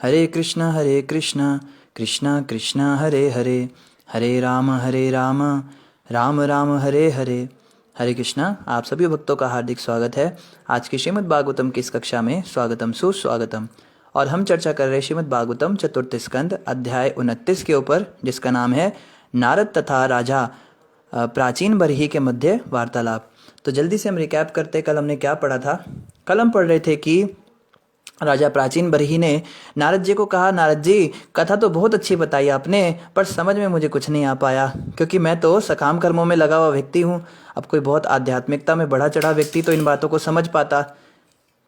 हरे कृष्ण कृष्ण कृष्ण हरे हरे, हरे राम राम राम हरे हरे। हरे कृष्णा। आप सभी भक्तों का हार्दिक स्वागत है आज की श्रीमद् भागवतम की इस कक्षा में। स्वागतम सुस्वागतम। और हम चर्चा कर रहे हैं श्रीमद् भागवतम चतुर्थ स्कंद अध्याय 29 के ऊपर, जिसका नाम है नारद तथा राजा प्राचीन बरही के मध्य वार्तालाप। तो जल्दी से हम रिकैप करते, कल हमने क्या पढ़ा था। कल हम पढ़ रहे थे कि राजा प्राचीन बरही ने नारद जी को कहा, नारद जी कथा तो बहुत अच्छी बताई आपने, पर समझ में मुझे कुछ नहीं आ पाया, क्योंकि मैं तो सकाम कर्मों में लगा हुआ व्यक्ति हूँ। अब कोई बहुत आध्यात्मिकता में बढ़ा चढ़ा व्यक्ति तो इन बातों को समझ पाता।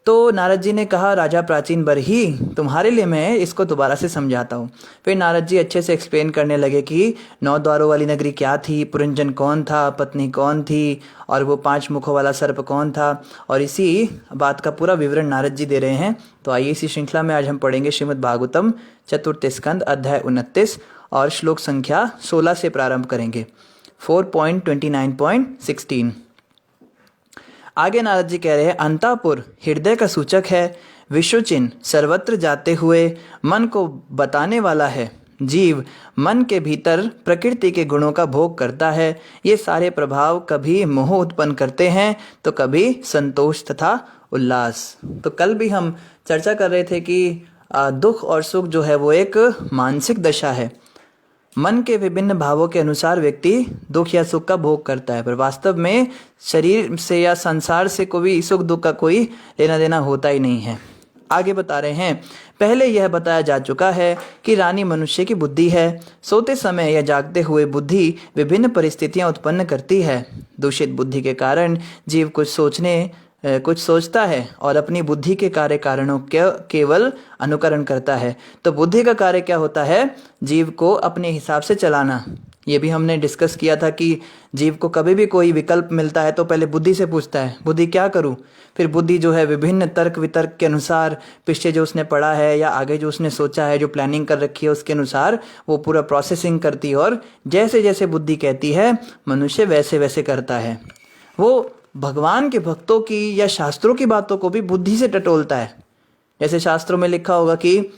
तो नारद जी ने कहा, राजा प्राचीन बरही, तुम्हारे लिए मैं इसको दोबारा से समझाता हूँ। फिर नारद जी अच्छे से एक्सप्लेन करने लगे कि 9 द्वारों वाली नगरी क्या थी, पुरंजन कौन था, पत्नी कौन थी, और वो 5 मुखों वाला सर्प कौन था। और इसी बात का पूरा विवरण नारद जी दे रहे हैं। तो आइए इसी श्रृंखला में आज हम पढ़ेंगे श्रीमद् भागवतम चतुर्थ स्कंद अध्याय 29 और श्लोक संख्या 16 से प्रारंभ करेंगे, 4.29.16। आगे नारद जी कह रहे हैं, अंतापुर हृदय का सूचक है, विश्वचिन्ह सर्वत्र जाते हुए मन को बताने वाला है। जीव मन के भीतर प्रकृति के गुणों का भोग करता है। ये सारे प्रभाव कभी मोह उत्पन्न करते हैं तो कभी संतोष तथा उल्लास। तो कल भी हम चर्चा कर रहे थे कि दुख और सुख जो है वो एक मानसिक दशा है। मन के विभिन्न भावों के अनुसार व्यक्ति दुख या सुख का भोग करता है, पर वास्तव में शरीर से या संसार से कोई सुख दुख का कोई लेना देना होता ही नहीं है। आगे बता रहे हैं, पहले यह बताया जा चुका है कि रानी मनुष्य की बुद्धि है। सोते समय या जागते हुए बुद्धि विभिन्न परिस्थितियां उत्पन्न करती है। दूषित बुद्धि के कारण जीव कुछ सोचता है और अपनी बुद्धि के कार्य कारणों के केवल अनुकरण करता है। तो बुद्धि का कार्य क्या होता है? जीव को अपने हिसाब से चलाना। ये भी हमने डिस्कस किया था कि जीव को कभी भी कोई विकल्प मिलता है तो पहले बुद्धि से पूछता है, बुद्धि क्या करूं। फिर बुद्धि जो है विभिन्न तर्क वितर्क के अनुसार, पीछे जो उसने पढ़ा है या आगे जो उसने सोचा है, जो प्लानिंग कर रखी है, उसके अनुसार वो पूरा प्रोसेसिंग करती है, और जैसे जैसे बुद्धि कहती है मनुष्य वैसे वैसे करता है। वो भगवान के भक्तों की या शास्त्रों की बातों को भी बुद्धि से टटोलता है। जैसे शास्त्रों में लिखा होगा कि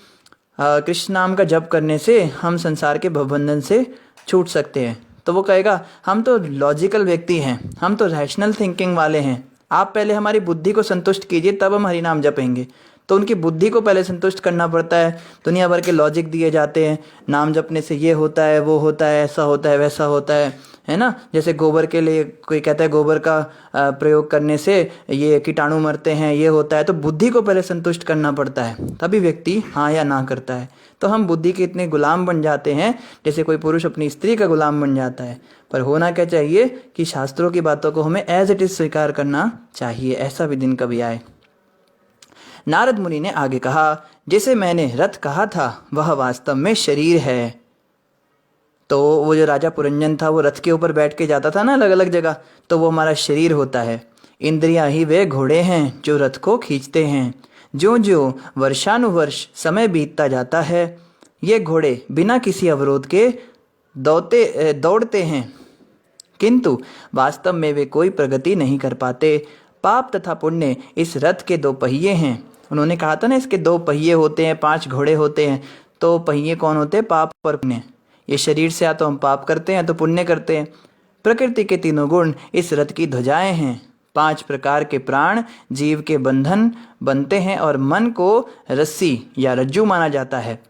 कृष्ण नाम का जप करने से हम संसार के भवबंधन से छूट सकते हैं, तो वो कहेगा हम तो लॉजिकल व्यक्ति हैं, हम तो रैशनल थिंकिंग वाले हैं, आप पहले हमारी बुद्धि को संतुष्ट कीजिए तब हम हरि नाम जपेंगे। तो उनकी बुद्धि को पहले संतुष्ट करना पड़ता है। दुनिया भर के लॉजिक दिए जाते हैं, नाम जपने से ये होता है, वो होता है, ऐसा होता है, वैसा होता है ना। जैसे गोबर के लिए कोई कहता है गोबर का प्रयोग करने से ये कीटाणु मरते हैं, ये होता है। तो बुद्धि को पहले संतुष्ट करना पड़ता है, तभी व्यक्ति हाँ या ना करता है। तो हम बुद्धि के इतने गुलाम बन जाते हैं जैसे कोई पुरुष अपनी स्त्री का गुलाम बन जाता है। पर होना क्या चाहिए कि शास्त्रों की बातों को हमें एज इट इज स्वीकार करना चाहिए। ऐसा भी दिन कभी आए। नारद मुनि ने आगे कहा, जिसे मैंने रथ कहा था वह वास्तव में शरीर है। तो वो जो राजा पुरंजन था वो रथ के ऊपर बैठ के जाता था ना अलग अलग जगह, तो वो हमारा शरीर होता है। इंद्रियां ही वे घोड़े हैं जो रथ को खींचते हैं। ज्यों ज्यों वर्षानुवर्ष समय बीतता जाता है, ये घोड़े बिना किसी अवरोध के दौड़ते हैं, किंतु वास्तव में वे कोई प्रगति नहीं कर पाते। पाप तथा पुण्य इस रथ के 2 पहिए हैं। उन्होंने कहा था ना इसके 2 पहिए होते हैं, 5 घोड़े होते हैं। तो पहिए कौन होते हैं? पाप और पुण्य। ये शरीर से या तो हम पाप करते हैं तो पुण्य करते हैं। प्रकृति के 3 गुण इस रथ की ध्वजाएं हैं। 5 प्रकार के प्राण जीव के बंधन बनते हैं और मन को रस्सी या रज्जू माना जाता है।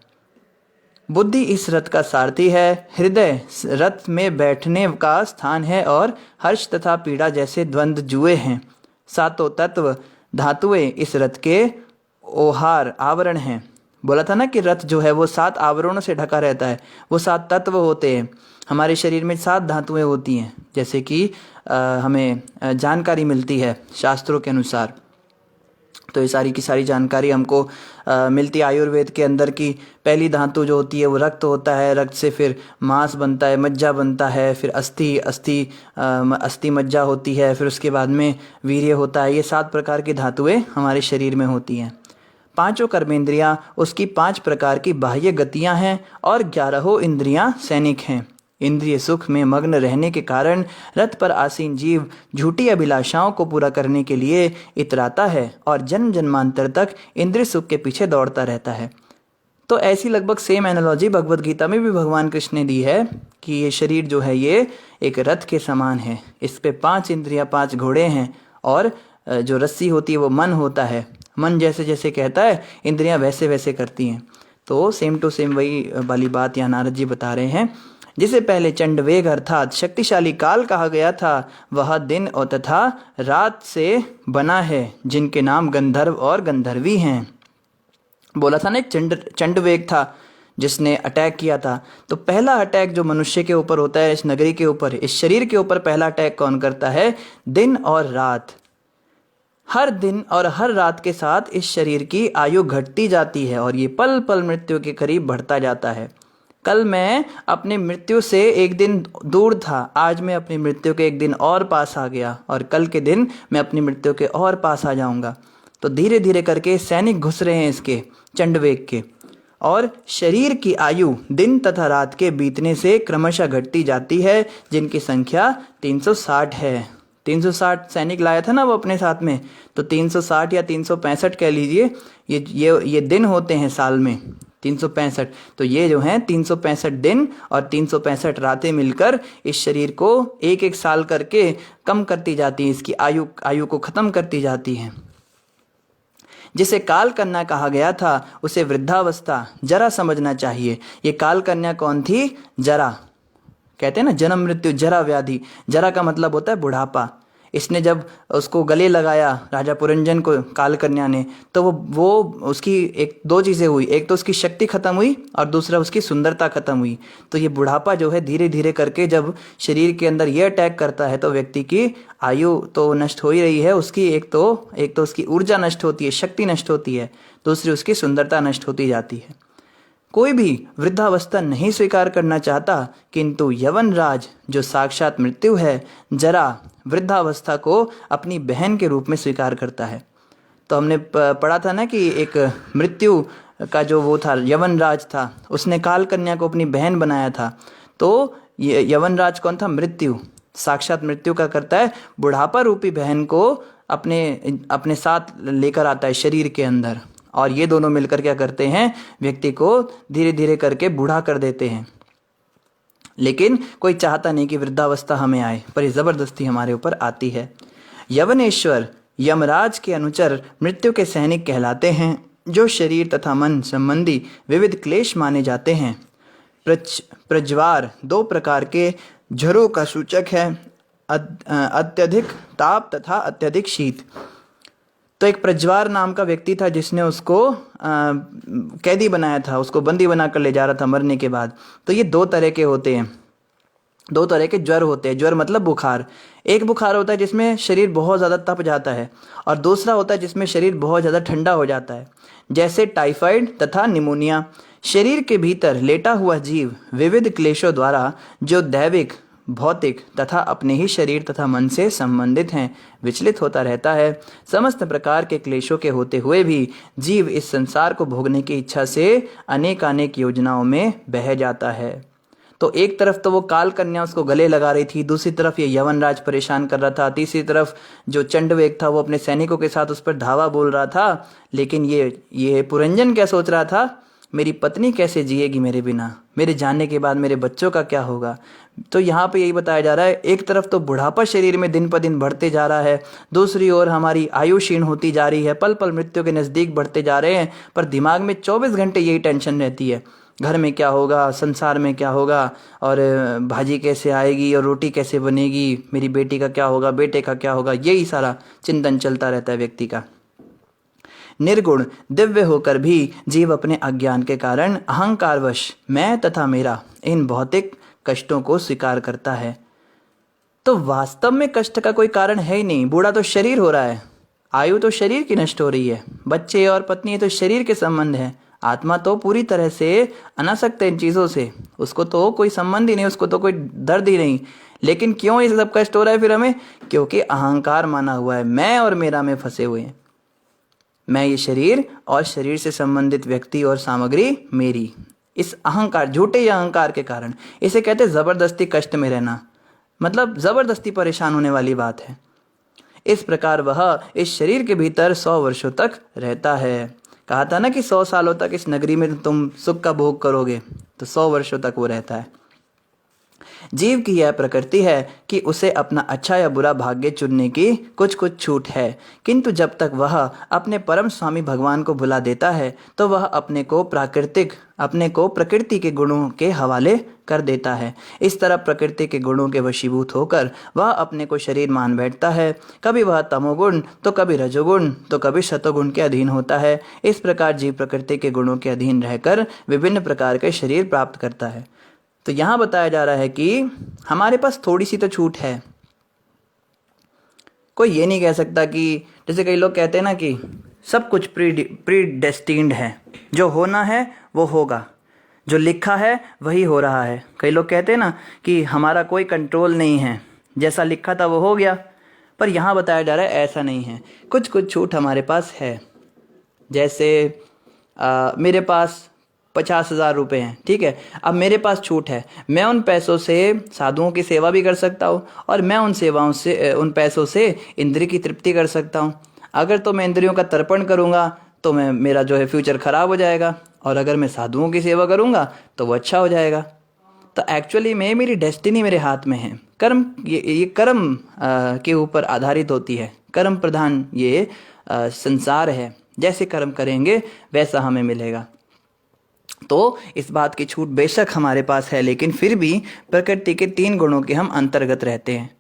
बुद्धि इस रथ का सारथी है। हृदय रथ में बैठने का स्थान है और हर्ष तथा पीड़ा जैसे द्वंद्व जुए हैं। 7 तत्व धातुएं इस रथ के ओहार आवरण हैं। बोला था ना कि रथ जो है वो 7 आवरणों से ढका रहता है। वो 7 तत्व होते हैं। हमारे शरीर में 7 धातुएं होती हैं, जैसे कि हमें जानकारी मिलती है शास्त्रों के अनुसार। तो ये सारी की सारी जानकारी हमको मिलती है आयुर्वेद के अंदर की पहली धातु जो होती है वो रक्त होता है। रक्त से फिर मांस बनता है, मज्जा बनता है, फिर अस्थि मज्जा होती है, फिर उसके बाद में वीर्य होता है। ये 7 प्रकार की धातुएं हमारे शरीर में होती हैं। 5 कर्मेंद्रियां उसकी 5 प्रकार की बाह्य गतियां हैं और 11 इंद्रियां सैनिक हैं। इंद्रिय सुख में मग्न रहने के कारण रथ पर आसीन जीव झूठी अभिलाषाओं को पूरा करने के लिए इतराता है और जन्म जन्मांतर तक इंद्रिय सुख के पीछे दौड़ता रहता है। तो ऐसी लगभग सेम एनालॉजी भगवत गीता में भी भगवान कृष्ण ने दी है कि ये शरीर जो है ये एक रथ के समान है, इस पे 5 इंद्रियां 5 घोड़े हैं, और जो रस्सी होती है वो मन होता है। मन जैसे जैसे कहता है इंद्रियां वैसे वैसे करती हैं। तो सेम टू सेम वही वाली बात यहाँ नारद जी बता रहे हैं। जिसे पहले चंडवेग अर्थात शक्तिशाली काल कहा गया था, वह दिन और तथा रात से बना है, जिनके नाम गंधर्व और गंधर्वी हैं। बोला था ना एक चंडवेग था जिसने अटैक किया था। तो पहला अटैक जो मनुष्य के ऊपर होता है, इस नगरी के ऊपर, इस शरीर के ऊपर पहला अटैक कौन करता है? दिन और रात। हर दिन और हर रात के साथ इस शरीर की आयु घटती जाती है और ये पल पल मृत्यु के करीब बढ़ता जाता है। कल मैं अपनी मृत्यु से एक दिन दूर था, आज मैं अपनी मृत्यु के एक दिन और पास आ गया, और कल के दिन मैं अपनी मृत्यु के और पास आ जाऊंगा। तो धीरे धीरे करके सैनिक घुस रहे हैं इसके चंडवेग के, और शरीर की आयु दिन तथा रात के बीतने से क्रमशः घटती जाती है, जिनकी संख्या 360 है। 360 सैनिक लाया था ना वो अपने साथ में, तो 360 या 365 कह लीजिए, ये दिन होते हैं साल में 365। तो ये जो हैं 365 दिन और 365 रातें मिलकर इस शरीर को एक एक साल करके कम करती जाती हैं, इसकी आयु को खत्म करती जाती हैं। जिसे काल कन्या कहा गया था उसे वृद्धावस्था जरा समझना चाहिए। ये काल कन्या कौन थी? जरा। कहते हैं ना जन्म मृत्यु जरा व्याधि। जरा का मतलब होता है बुढ़ापा। इसने जब उसको गले लगाया राजा पुरंजन को काल कन्या ने, तो वो उसकी एक दो चीज़ें हुई, एक तो उसकी शक्ति खत्म हुई और दूसरा उसकी सुंदरता खत्म हुई। तो ये बुढ़ापा जो है धीरे धीरे करके जब शरीर के अंदर ये अटैक करता है तो व्यक्ति की आयु तो नष्ट हो ही रही है उसकी, एक तो उसकी ऊर्जा नष्ट होती है, शक्ति नष्ट होती है, दूसरी उसकी सुंदरता नष्ट होती जाती है। कोई भी वृद्धावस्था नहीं स्वीकार करना चाहता, किंतु यवन राज जो साक्षात मृत्यु है, जरा वृद्धावस्था को अपनी बहन के रूप में स्वीकार करता है। तो हमने पढ़ा था ना कि एक मृत्यु का जो वो था यवन राज था, उसने काल कन्या को अपनी बहन बनाया था। तो ये यवन राज कौन था? मृत्यु। साक्षात मृत्यु का करता है, बुढ़ापा रूपी बहन को अपने साथ लेकर आता है शरीर के अंदर, और ये दोनों मिलकर क्या करते हैं? व्यक्ति को धीरे धीरे करके बूढ़ा कर देते हैं। लेकिन कोई चाहता नहीं कि वृद्धावस्था हमें आए, पर ये जबरदस्ती हमारे ऊपर आती है। यवनेश्वर यमराज के अनुचर मृत्यु के सैनिक कहलाते हैं, जो शरीर तथा मन संबंधी विविध क्लेश माने जाते हैं। प्रज्वार 2 प्रकार के झरों का सूचक है, अत्यधिक ताप तथा अत्यधिक शीत। तो एक प्रज्वार नाम का व्यक्ति था जिसने उसको कैदी बनाया था, उसको बंदी बनाकर ले जा रहा था मरने के बाद। तो ये 2 तरह के होते हैं, 2 तरह के ज्वर होते हैं। ज्वर मतलब बुखार। एक बुखार होता है जिसमें शरीर बहुत ज़्यादा तप जाता है, और दूसरा होता है जिसमें शरीर बहुत ज़्यादा ठंडा हो जाता है, जैसे टाइफाइड तथा निमोनिया। शरीर के भीतर लेटा हुआ जीव विविध क्लेशों द्वारा जो दैविक भौतिक तथा अपने ही शरीर तथा मन से संबंधित हैं विचलित होता रहता है। समस्त प्रकार के क्लेशों के होते हुए भी जीव इस संसार को भोगने की इच्छा से अनेक योजनाओं में बह जाता है। तो एक तरफ तो वो काल कन्या उसको गले लगा रही थी, दूसरी तरफ ये यवनराज परेशान कर रहा था, तीसरी तरफ जो चंडवेग था वो अपने सैनिकों के साथ उस पर धावा बोल रहा था। लेकिन ये पुरंजन क्या सोच रहा था? मेरी पत्नी कैसे जिएगी मेरे बिना, मेरे जाने के बाद मेरे बच्चों का क्या होगा। तो यहाँ पे यही बताया जा रहा है, एक तरफ तो बुढ़ापा शरीर में दिन पर दिन बढ़ते जा रहा है, दूसरी ओर हमारी आयु क्षीण होती जा रही है, पल पल मृत्यु के नज़दीक बढ़ते जा रहे हैं, पर दिमाग में 24 घंटे यही टेंशन रहती है, घर में क्या होगा, संसार में क्या होगा, और भाजी कैसे आएगी और रोटी कैसे बनेगी, मेरी बेटी का क्या होगा, बेटे का क्या होगा, यही सारा चिंतन चलता रहता है व्यक्ति का। निर्गुण दिव्य होकर भी जीव अपने अज्ञान के कारण अहंकारवश मैं तथा मेरा इन भौतिक कष्टों को स्वीकार करता है। तो वास्तव में कष्ट का कोई कारण है ही नहीं। बूढ़ा तो शरीर हो रहा है, आयु तो शरीर की नष्ट हो रही है, बच्चे और पत्नी तो शरीर के संबंध है, आत्मा तो पूरी तरह से अनासक्त है इन चीज़ों से, उसको तो कोई संबंध ही नहीं, उसको तो कोई दर्द ही नहीं। लेकिन क्यों ये सब कष्ट हो रहा है फिर हमें? क्योंकि अहंकार माना हुआ है, मैं और मेरा में फंसे हुए हैं। मैं ये शरीर और शरीर से संबंधित व्यक्ति और सामग्री मेरी, इस अहंकार, झूठे अहंकार के कारण इसे कहते हैं जबरदस्ती कष्ट में रहना, मतलब जबरदस्ती परेशान होने वाली बात है। इस प्रकार वह इस शरीर के भीतर 100 वर्षों तक रहता है। कहा था ना कि 100 सालों तक इस नगरी में तुम सुख का भोग करोगे, तो 100 वर्षों तक वो रहता है। जीव की यह प्रकृति है कि उसे अपना अच्छा या बुरा भाग्य चुनने की कुछ कुछ छूट है, किंतु जब तक वह अपने परम स्वामी भगवान को भुला देता है तो वह अपने को प्रकृति के गुणों के हवाले कर देता है। इस तरह प्रकृति के गुणों के वशीभूत होकर वह अपने को शरीर मान बैठता है। कभी वह तमोगुण, तो कभी रजोगुण, तो कभी सतोगुण के अधीन होता है। इस प्रकार जीव प्रकृति के गुणों के अधीन रहकर विभिन्न प्रकार के शरीर प्राप्त करता है। तो यहाँ बताया जा रहा है कि हमारे पास थोड़ी सी तो छूट है। कोई ये नहीं कह सकता कि जैसे कई लोग कहते हैं ना कि सब कुछ प्री डेस्टिन्ड है, जो होना है वो होगा, जो लिखा है वही हो रहा है। कई लोग कहते हैं ना कि हमारा कोई कंट्रोल नहीं है, जैसा लिखा था वो हो गया। पर यहाँ बताया जा रहा है ऐसा नहीं है, कुछ कुछ छूट हमारे पास है। जैसे मेरे पास 50,000 रुपये हैं, ठीक है। अब मेरे पास छूट है, मैं उन पैसों से साधुओं की सेवा भी कर सकता हूँ और मैं उन पैसों से इंद्रिय की तृप्ति कर सकता हूँ। अगर तो मैं इंद्रियों का तर्पण करूँगा तो मेरा जो है फ्यूचर ख़राब हो जाएगा, और अगर मैं साधुओं की सेवा करूँगा तो वो अच्छा हो जाएगा। तो एक्चुअली मेरी डेस्टिनी मेरे हाथ में है। कर्म ये कर्म के ऊपर आधारित होती है, कर्म प्रधान ये संसार है। जैसे कर्म करेंगे वैसा हमें मिलेगा। तो इस बात की छूट बेशक हमारे पास है, लेकिन फिर भी प्रकृति के 3 गुणों के हम अंतर्गत रहते हैं।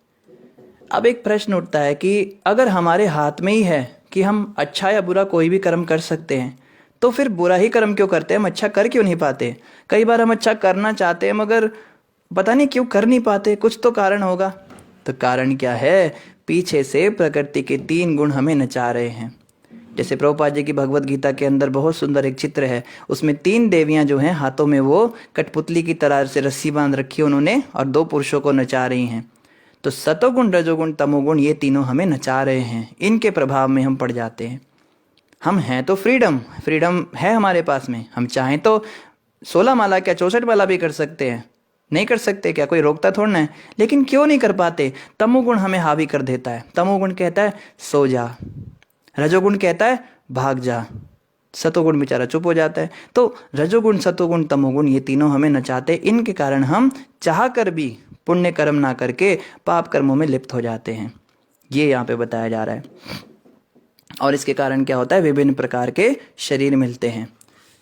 अब एक प्रश्न उठता है कि अगर हमारे हाथ में ही है कि हम अच्छा या बुरा कोई भी कर्म कर सकते हैं, तो फिर बुरा ही कर्म क्यों करते हैं? हम अच्छा कर क्यों नहीं पाते? कई बार हम अच्छा करना चाहते हैं मगर पता नहीं क्यों कर नहीं पाते, कुछ तो कारण होगा। तो कारण क्या है? पीछे से प्रकृति के 3 गुण हमें नचा रहे हैं। जैसे प्रभुपाद जी की भगवत गीता के अंदर बहुत सुंदर एक चित्र है, उसमें 3 देवियां जो हैं हाथों में वो कठपुतली की तरह से रस्सी बांध रखी है उन्होंने, और 2 पुरुषों को नचा रही हैं। तो सतोगुण, रजोगुण, तमोगुण ये तीनों हमें नचा रहे हैं। इनके प्रभाव में हम पड़ जाते हैं। हम हैं तो फ्रीडम है हमारे पास में, हम चाहें तो 16 माला क्या 64 माला भी कर सकते हैं। नहीं कर सकते क्या? कोई रोकता थोड़ा है, लेकिन क्यों नहीं कर पाते? तमोगुण हमें हावी कर देता है। तमोगुण कहता है सो जा, रजोगुण कहता है भाग जा, सतोगुण बेचारा चुप हो जाता है। तो रजोगुण, सतोगुण, तमोगुण ये तीनों हमें नचाते। इनके कारण हम चाह कर भी पुण्य कर्म ना करके पाप कर्मों में लिप्त हो जाते हैं। ये यहाँ पे बताया जा रहा है। और इसके कारण क्या होता है? विभिन्न प्रकार के शरीर मिलते हैं।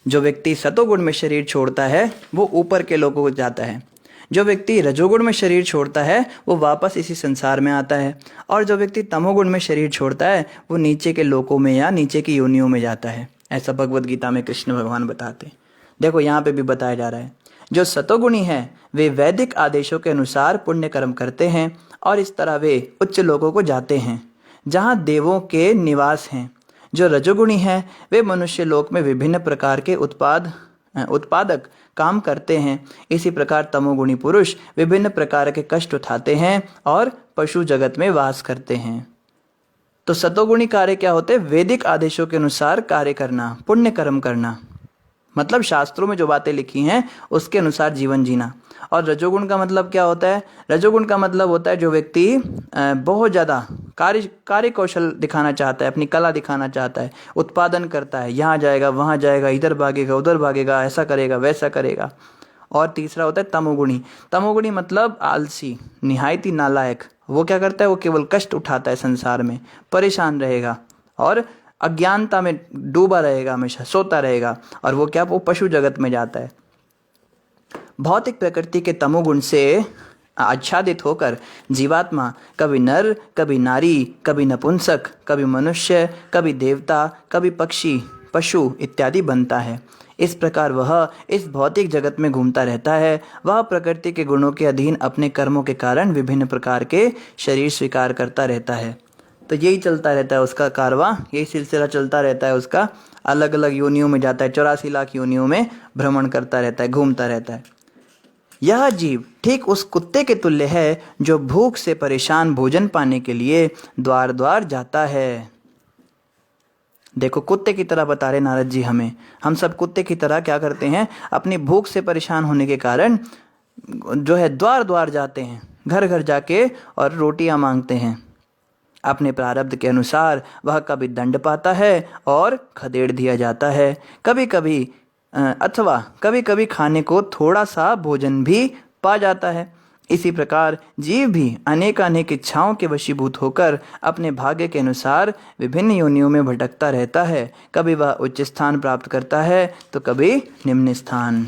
जो व्यक्ति सतोगुण में शरीर छोड़ता है वो ऊपर के लोगों को जाता है। जो व्यक्ति रजोगुण में शरीर छोड़ता है वो वापस इसी संसार में आता है। और जो व्यक्ति तमोगुण में शरीर छोड़ता है वो नीचे के लोकों में या नीचे की योनियों में जाता है। ऐसा भगवत गीता में कृष्ण भगवान बताते हैं। देखो यहाँ पे भी बताया जा रहा है, जो सतोगुणी है वे वैदिक आदेशों के अनुसार पुण्य कर्म करते हैं और इस तरह वे उच्च लोकों को जाते हैं जहाँ देवों के निवास हैं। जो रजोगुणी है वे मनुष्य लोक में विभिन्न प्रकार के उत्पादक काम करते हैं। इसी प्रकार तमोगुणी पुरुष विभिन्न प्रकार के कष्ट उठाते हैं और पशु जगत में वास करते हैं। तो सतोगुणी कार्य क्या होते हैं? वैदिक आदेशों के अनुसार कार्य करना, पुण्य कर्म करना, मतलब शास्त्रों में जो बातें लिखी हैं उसके अनुसार जीवन जीना। और रजोगुण का मतलब क्या होता है? रजोगुण का मतलब होता है जो व्यक्ति बहुत ज़्यादा कार्य कौशल दिखाना चाहता है, अपनी कला दिखाना चाहता है, उत्पादन करता है, यहाँ जाएगा वहाँ जाएगा, इधर भागेगा उधर भागेगा, ऐसा करेगा वैसा करेगा। और तीसरा होता है तमोगुणी। तमोगुणी मतलब आलसी, निहायती नालायक। वो क्या करता है? वो केवल कष्ट उठाता है, संसार में परेशान रहेगा और अज्ञानता में डूबा रहेगा, हमेशा सोता रहेगा। और वो क्या? वो पशु जगत में जाता है। भौतिक प्रकृति के तमोगुण से आच्छादित होकर जीवात्मा कभी नर, कभी नारी, कभी नपुंसक, कभी मनुष्य, कभी देवता, कभी पक्षी, पशु इत्यादि बनता है। इस प्रकार वह इस भौतिक जगत में घूमता रहता है। वह प्रकृति के गुणों के अधीन अपने कर्मों के कारण विभिन्न प्रकार के शरीर स्वीकार करता रहता है। तो यही चलता रहता है उसका कारवां, यही सिलसिला चलता रहता है उसका। अलग अलग योनियों में जाता है, 84 लाख योनियों में भ्रमण करता रहता है, घूमता रहता है। यह जीव ठीक उस कुत्ते के तुल्य है जो भूख से परेशान भोजन पाने के लिए द्वार द्वार जाता है। देखो कुत्ते की तरह बता रहे नारद जी हमें। हम सब कुत्ते की तरह क्या करते हैं? अपनी भूख से परेशान होने के कारण जो है द्वार द्वार जाते हैं, घर घर जाके और रोटियां मांगते हैं। अपने प्रारब्ध के अनुसार वह कभी दंड पाता है और खदेड़ दिया जाता है, कभी कभी अथवा कभी कभी खाने को थोड़ा सा भोजन भी पा जाता है। इसी प्रकार जीव भी अनेकानेक इच्छाओं के वशीभूत होकर अपने भाग्य के अनुसार विभिन्न योनियों में भटकता रहता है। कभी वह उच्च स्थान प्राप्त करता है तो कभी निम्न स्थान,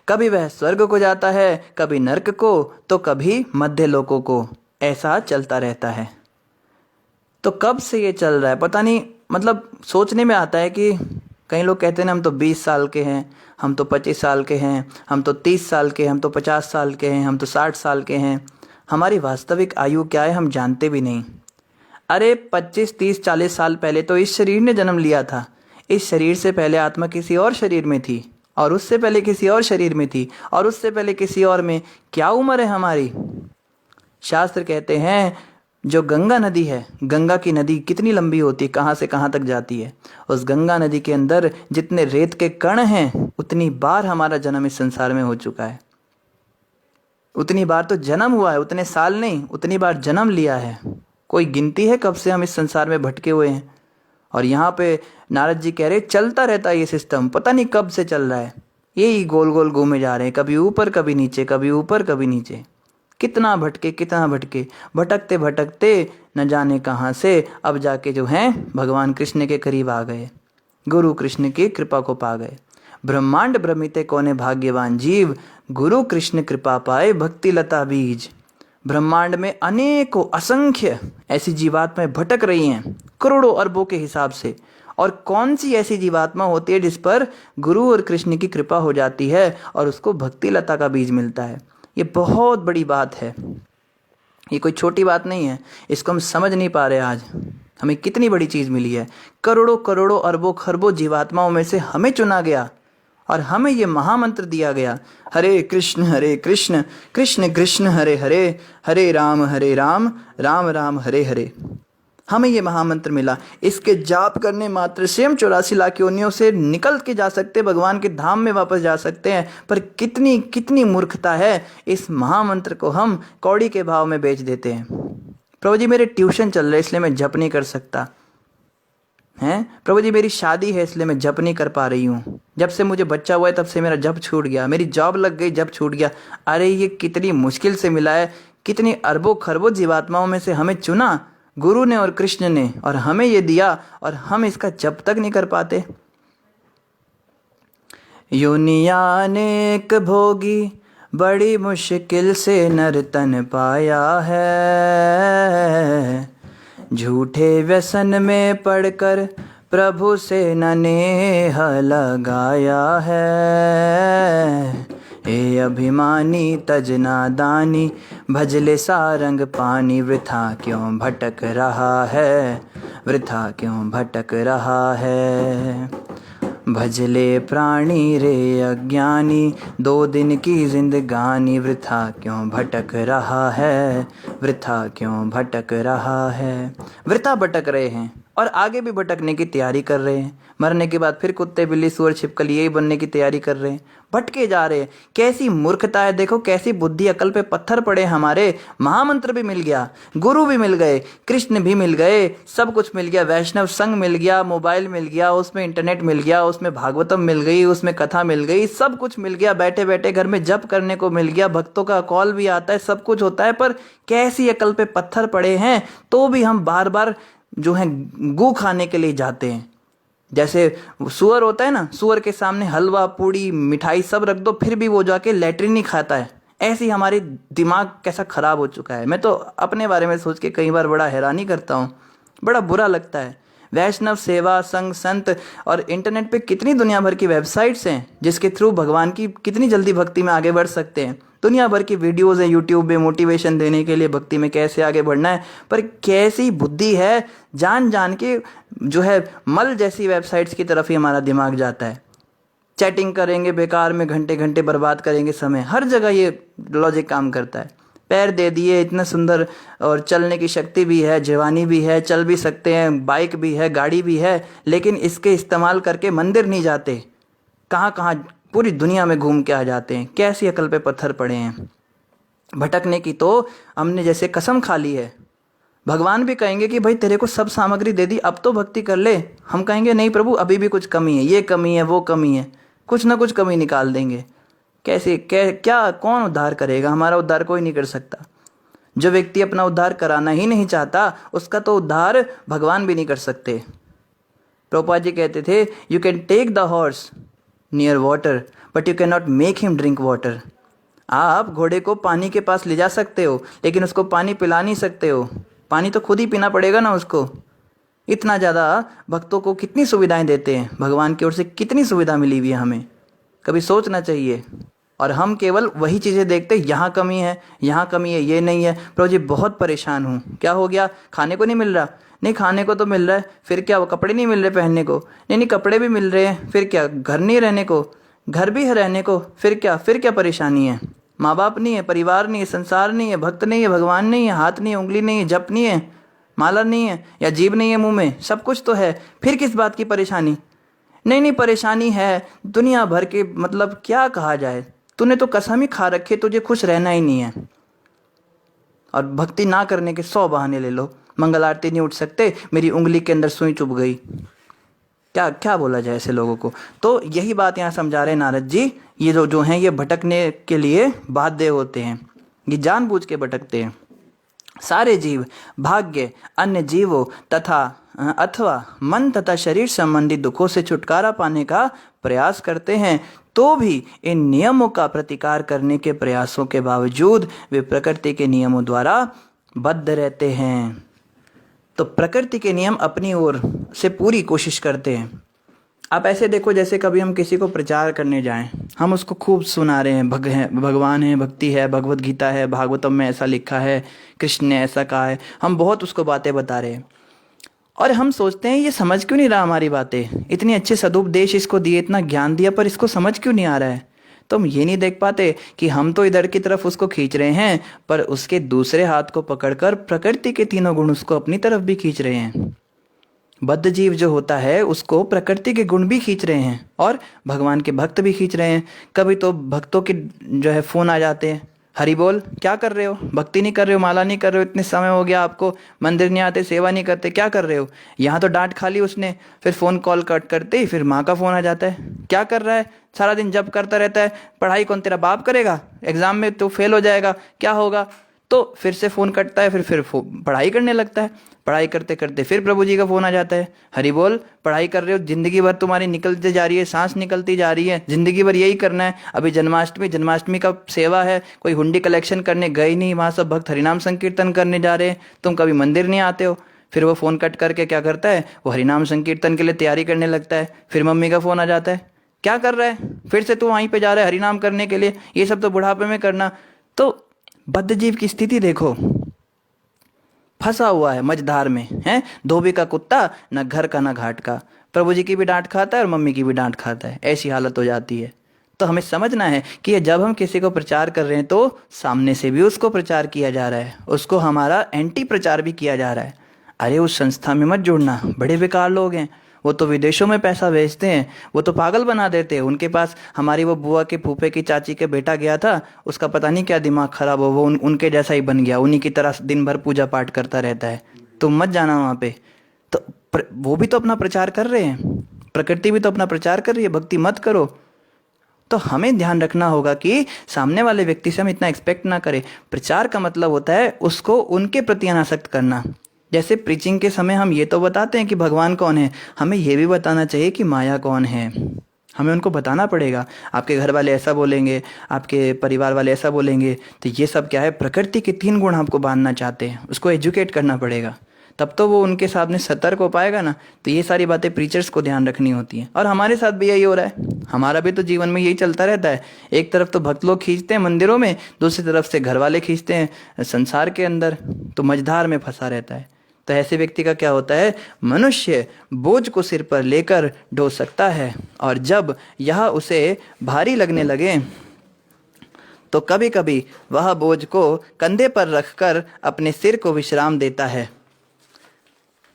कभी वह स्वर्ग को जाता है, कभी नरक को, तो कभी मध्य लोकों को। ऐसा चलता रहता है। तो कब से ये चल रहा है पता नहीं, मतलब सोचने में आता है कि कई लोग कहते हैं ना हम तो 20 साल के हैं, हम तो 25 साल के हैं, हम तो 30 साल के हैं, हम तो 50 साल के हैं, हम तो 60 साल के हैं। हमारी वास्तविक आयु क्या है हम जानते भी नहीं। अरे 25, 30, 40 साल पहले तो इस शरीर ने जन्म लिया था। इस शरीर से पहले आत्मा किसी और शरीर में थी, और उससे पहले किसी और शरीर में थी, और उससे पहले किसी और में। क्या उम्र है हमारी? शास्त्र कहते हैं जो गंगा नदी है, गंगा की नदी कितनी लंबी होती है, कहाँ से कहाँ तक जाती है। उस गंगा नदी के अंदर जितने रेत के कण हैं उतनी बार हमारा जन्म इस संसार में हो चुका है। उतनी बार तो जन्म हुआ है, उतने साल नहीं, उतनी बार जन्म लिया है। कोई गिनती है कब से हम इस संसार में भटके हुए हैं। और यहाँ पे नारद जी कह रहे चलता रहता है ये सिस्टम, पता नहीं कब से चल रहा है। यही गोल गोल घूमे जा रहे हैं, कभी ऊपर कभी नीचे, कभी ऊपर कभी नीचे। कितना भटके, कितना भटके, भटकते भटकते न जाने कहाँ से अब जाके जो हैं भगवान कृष्ण के करीब आ गए, गुरु कृष्ण की कृपा को पा गए। ब्रह्मांड भ्रमिते कोने भाग्यवान जीव, गुरु कृष्ण कृपा पाए भक्ति लता बीज। ब्रह्मांड में अनेकों असंख्य ऐसी जीवात्माएं भटक रही हैं, करोड़ों अरबों के हिसाब से। और कौन सी ऐसी जीवात्मा होती है जिस पर गुरु और कृष्ण की कृपा हो जाती है और उसको भक्ति लता का बीज मिलता है। ये बहुत बड़ी बात है, ये कोई छोटी बात नहीं है। इसको हम समझ नहीं पा रहे। आज हमें कितनी बड़ी चीज़ मिली है। करोड़ों करोड़ों अरबों खरबों जीवात्माओं में से हमें चुना गया और हमें ये महामंत्र दिया गया, हरे कृष्ण कृष्ण कृष्ण हरे हरे, हरे राम राम राम हरे हरे। हमें ये महामंत्र मिला। इसके जाप करने मात्र से हम 84 लाख योनियों से निकल के जा सकते हैं, भगवान के धाम में वापस जा सकते हैं। पर कितनी कितनी मूर्खता है, इस महामंत्र को हम कौड़ी के भाव में बेच देते हैं। प्रभु जी मेरे ट्यूशन चल रहे इसलिए मैं जप नहीं कर सकता हैं। प्रभु जी मेरी शादी है इसलिए मैं जप नहीं कर पा रही हूँ। जब से मुझे बच्चा हुआ है तब से मेरा जप छूट गया, मेरी जॉब लग गई, जप छूट गया। अरे ये कितनी मुश्किल से मिला है। कितनी अरबों खरबों जीवात्माओं में से हमें चुना गुरु ने और कृष्ण ने, और हमें ये दिया और हम इसका जप तक नहीं कर पाते। योनिया अनेक भोगी, बड़ी मुश्किल से नर तन पाया है। झूठे व्यसन में पड़कर प्रभु से न नेह लगाया है। हे अभिमानी तजना दानी, भजले सारंग पानी। वृथा क्यों भटक रहा है, वृथा क्यों भटक रहा है। भजले प्राणी रे अज्ञानी, 2 दिन की जिंदगानी। वृथा क्यों भटक रहा है, वृथा क्यों भटक रहा है। वृथा भटक रहे हैं और आगे भी भटकने की तैयारी कर रहे हैं। मरने के बाद फिर कुत्ते बिल्ली सूअर छिपकली यही बनने की तैयारी कर रहे हैं, भटके जा रहे हैं। कैसी मूर्खता है, देखो कैसी बुद्धि, अकल पे पत्थर पड़े हमारे। महामंत्र भी मिल गया, गुरु भी मिल गए, कृष्ण भी मिल गए, सब कुछ मिल गया। वैष्णव संघ मिल गया, मोबाइल मिल गया, उसमें इंटरनेट मिल गया, उसमें भागवतम मिल गई, उसमें कथा मिल गई, सब कुछ मिल गया। बैठे बैठे घर में जप करने को मिल गया, भक्तों का कॉल भी आता है, सब कुछ होता है। पर कैसी अकल पे पत्थर पड़े हैं तो भी हम बार बार जो है गू खाने के लिए जाते हैं। जैसे सुअर होता है ना, सुअर के सामने हलवा पूड़ी मिठाई सब रख दो फिर भी वो जाके लैट्रिन नहीं खाता है। ऐसी हमारी दिमाग कैसा खराब हो चुका है। मैं तो अपने बारे में सोच के कई बार बड़ा हैरानी करता हूँ, बड़ा बुरा लगता है। वैष्णव सेवा संघ संत और इंटरनेट पे कितनी दुनिया भर की वेबसाइट्स हैं जिसके थ्रू भगवान की कितनी जल्दी भक्ति में आगे बढ़ सकते हैं। दुनिया भर की वीडियोस हैं यूट्यूब में मोटिवेशन देने के लिए, भक्ति में कैसे आगे बढ़ना है। पर कैसी बुद्धि है, जान जान के जो है मल जैसी वेबसाइट्स की तरफ ही हमारा दिमाग जाता है। चैटिंग करेंगे बेकार में, घंटे घंटे बर्बाद करेंगे समय। हर जगह ये लॉजिक काम करता है। पैर दे दिए इतना सुंदर, और चलने की शक्ति भी है, जवानी भी है, चल भी सकते हैं, बाइक भी है, गाड़ी भी है, लेकिन इसके इस्तेमाल करके मंदिर नहीं जाते, कहाँ कहाँ पूरी दुनिया में घूम के आ जाते हैं। कैसी अकल पे पत्थर पड़े हैं। भटकने की तो हमने जैसे कसम खा ली है, भगवान भी कहेंगे कि भाई तेरे को सब सामग्री दे दी, अब तो भक्ति कर ले। हम कहेंगे नहीं प्रभु, अभी भी कुछ कमी है, ये कमी है, वो कमी है, कुछ ना कुछ कमी निकाल देंगे। कैसे क्या कौन उद्धार करेगा? हमारा उद्धार कोई नहीं कर सकता। जो व्यक्ति अपना उद्धार कराना ही नहीं चाहता, उसका तो उद्धार भगवान भी नहीं कर सकते। प्रभुपाद जी कहते थे, you can take the horse near water but you can not make him drink water. आप घोड़े को पानी के पास ले जा सकते हो, लेकिन उसको पानी पिला नहीं सकते हो। पानी तो खुद ही पीना पड़ेगा ना उसको। इतना ज़्यादा भक्तों को कितनी सुविधाएं देते हैं, भगवान की ओर से कितनी सुविधा मिली हुई है हमें, कभी सोचना चाहिए। और हम केवल वही चीज़ें देखते, यहाँ कमी है, यहाँ कमी है, ये नहीं है। प्रभु जी बहुत परेशान हूँ, क्या हो गया? खाने को नहीं मिल रहा? नहीं, खाने को तो मिल रहा है, फिर क्या? वो कपड़े नहीं मिल रहे पहनने को? नहीं नहीं, कपड़े भी मिल रहे हैं, फिर क्या? घर नहीं रहने को? घर भी है रहने को, फिर क्या? फिर क्या परेशानी है? माँ बाप नहीं है, परिवार नहीं है, संसार नहीं है, भक्त नहीं है, भगवान नहीं है, हाथ नहीं है, उंगली नहीं है, जप नहीं है, माला नहीं है, या जीभ नहीं है मुंह में, सब कुछ तो है, फिर किस बात की परेशानी? नहीं नहीं, परेशानी है दुनिया भर के, मतलब क्या कहा जाए, तूने तो कसम ही खा रखे, तुझे खुश रहना ही नहीं है। और भक्ति ना करने के 100 बहाने ले लो। मंगल आरती नहीं उठ सकते, मेरी उंगली के अंदर सुई चुभ गई। क्या क्या बोला जाए ऐसे लोगों को? तो यही बात यहाँ समझा रहे नारद जी। ये जो हैं ये भटकने के लिए बाध्य होते हैं, ये जानबूझ के भटकते हैं। सारे जीव भाग्य अन्य जीवों तथा अथवा मन तथा शरीर संबंधी दुखों से छुटकारा पाने का प्रयास करते हैं, तो भी इन नियमों का प्रतिकार करने के प्रयासों के बावजूद वे प्रकृति के नियमों द्वारा बद्ध रहते हैं। तो प्रकृति के नियम अपनी ओर से पूरी कोशिश करते हैं। आप ऐसे देखो, जैसे कभी हम किसी को प्रचार करने जाएं, हम उसको खूब सुना रहे हैं, भगवान है, भक्ति है, भगवत गीता है, भागवतम में ऐसा लिखा है, कृष्ण ने ऐसा कहा है, हम बहुत उसको बातें बता रहे हैं। और हम सोचते हैं ये समझ क्यों नहीं रहा हमारी बातें, इतने अच्छे सदुपदेश इसको दिए, इतना ज्ञान दिया, पर इसको समझ क्यों नहीं आ रहा है? तो हम ये नहीं देख पाते कि हम तो इधर की तरफ उसको खींच रहे हैं, पर उसके दूसरे हाथ को पकड़कर प्रकृति के तीनों गुण उसको अपनी तरफ भी खींच रहे हैं। बद्ध जीव जो होता है उसको प्रकृति के गुण भी खींच रहे हैं और भगवान के भक्त भी खींच रहे हैं। कभी तो भक्तों के जो है फ़ोन आ जाते हैं, हरि बोल, क्या कर रहे हो? भक्ति नहीं कर रहे हो, माला नहीं कर रहे हो, इतने समय हो गया आपको, मंदिर नहीं आते, सेवा नहीं करते, क्या कर रहे हो? यहाँ तो डांट खा ली उसने, फिर फ़ोन कॉल कट करते ही फिर माँ का फ़ोन आ जाता है, क्या कर रहा है? सारा दिन जब करता रहता है, पढ़ाई कौन तेरा बाप करेगा? एग्ज़ाम में तो फेल हो जाएगा, क्या होगा? तो फिर से फ़ोन कटता है, फिर पढ़ाई करने लगता है, पढ़ाई करते करते फिर प्रभु जी का फ़ोन आ जाता है, हरि बोल, पढ़ाई कर रहे हो, ज़िंदगी भर तुम्हारी निकलती जा रही है, सांस निकलती जा रही है, ज़िंदगी भर यही करना है। अभी जन्माष्टमी का सेवा है, कोई हुंडी कलेक्शन करने गए नहीं, वहाँ सब भक्त हरिनाम संकीर्तन करने जा रहे हैं, तुम कभी मंदिर नहीं आते हो। फिर वो फ़ोन कट करके क्या करता है, वो हरिनाम संकीर्तन के लिए तैयारी करने लगता है। फिर मम्मी का फ़ोन आ जाता है, क्या कर रहा है? फिर से तू वहीं पर जा रहा है हरिनाम करने के लिए, ये सब तो बुढ़ापे में करना। तो बद्ध जीव की स्थिति देखो, फंसा हुआ है मझधार में, है धोबी का कुत्ता, न घर का न घाट का, प्रभु जी की भी डांट खाता है और मम्मी की भी डांट खाता है, ऐसी हालत हो जाती है। तो हमें समझना है कि जब हम किसी को प्रचार कर रहे हैं तो सामने से भी उसको प्रचार किया जा रहा है, उसको हमारा एंटी प्रचार भी किया जा रहा है। अरे उस संस्था में मत जुड़ना, बड़े बेकार लोग हैं, वो तो विदेशों में पैसा भेजते हैं, वो तो पागल बना देते हैं। उनके पास हमारी वो बुआ के फूफे की चाची के बेटा गया था, उसका पता नहीं क्या दिमाग खराब हो, वो उनके जैसा ही बन गया, उन्हीं की तरह दिन भर पूजा पाठ करता रहता है, तुम मत जाना वहाँ पे। तो वो भी तो अपना प्रचार कर रहे हैं, प्रकृति भी तो अपना प्रचार कर रही है, भक्ति मत करो। तो हमें ध्यान रखना होगा कि सामने वाले व्यक्ति से हम इतना एक्सपेक्ट ना करें। प्रचार का मतलब होता है उसको उनके प्रति अनासक्त करना। जैसे प्रीचिंग के समय हम ये तो बताते हैं कि भगवान कौन है, हमें ये भी बताना चाहिए कि माया कौन है, हमें उनको बताना पड़ेगा। आपके घर वाले ऐसा बोलेंगे, आपके परिवार वाले ऐसा बोलेंगे, तो ये सब क्या है, प्रकृति के 3 गुण आपको बांधना चाहते हैं, उसको एजुकेट करना पड़ेगा, तब तो वो उनके सामने सतर्क हो पाएगा ना। तो ये सारी बातें प्रीचर्स को ध्यान रखनी होती हैं। और हमारे साथ भी यही हो रहा है, हमारा भी तो जीवन में यही चलता रहता है। एक तरफ तो भक्त लोग खींचते हैं मंदिरों में, दूसरी तरफ से घर वाले खींचते हैं संसार के अंदर, तो मझधार में फंसा रहता है। तो ऐसे व्यक्ति का क्या होता है, मनुष्य बोझ को सिर पर लेकर ढो सकता है, और जब यह उसे भारी लगने लगे तो कभी कभी वह बोझ को कंधे पर रखकर अपने सिर को विश्राम देता है।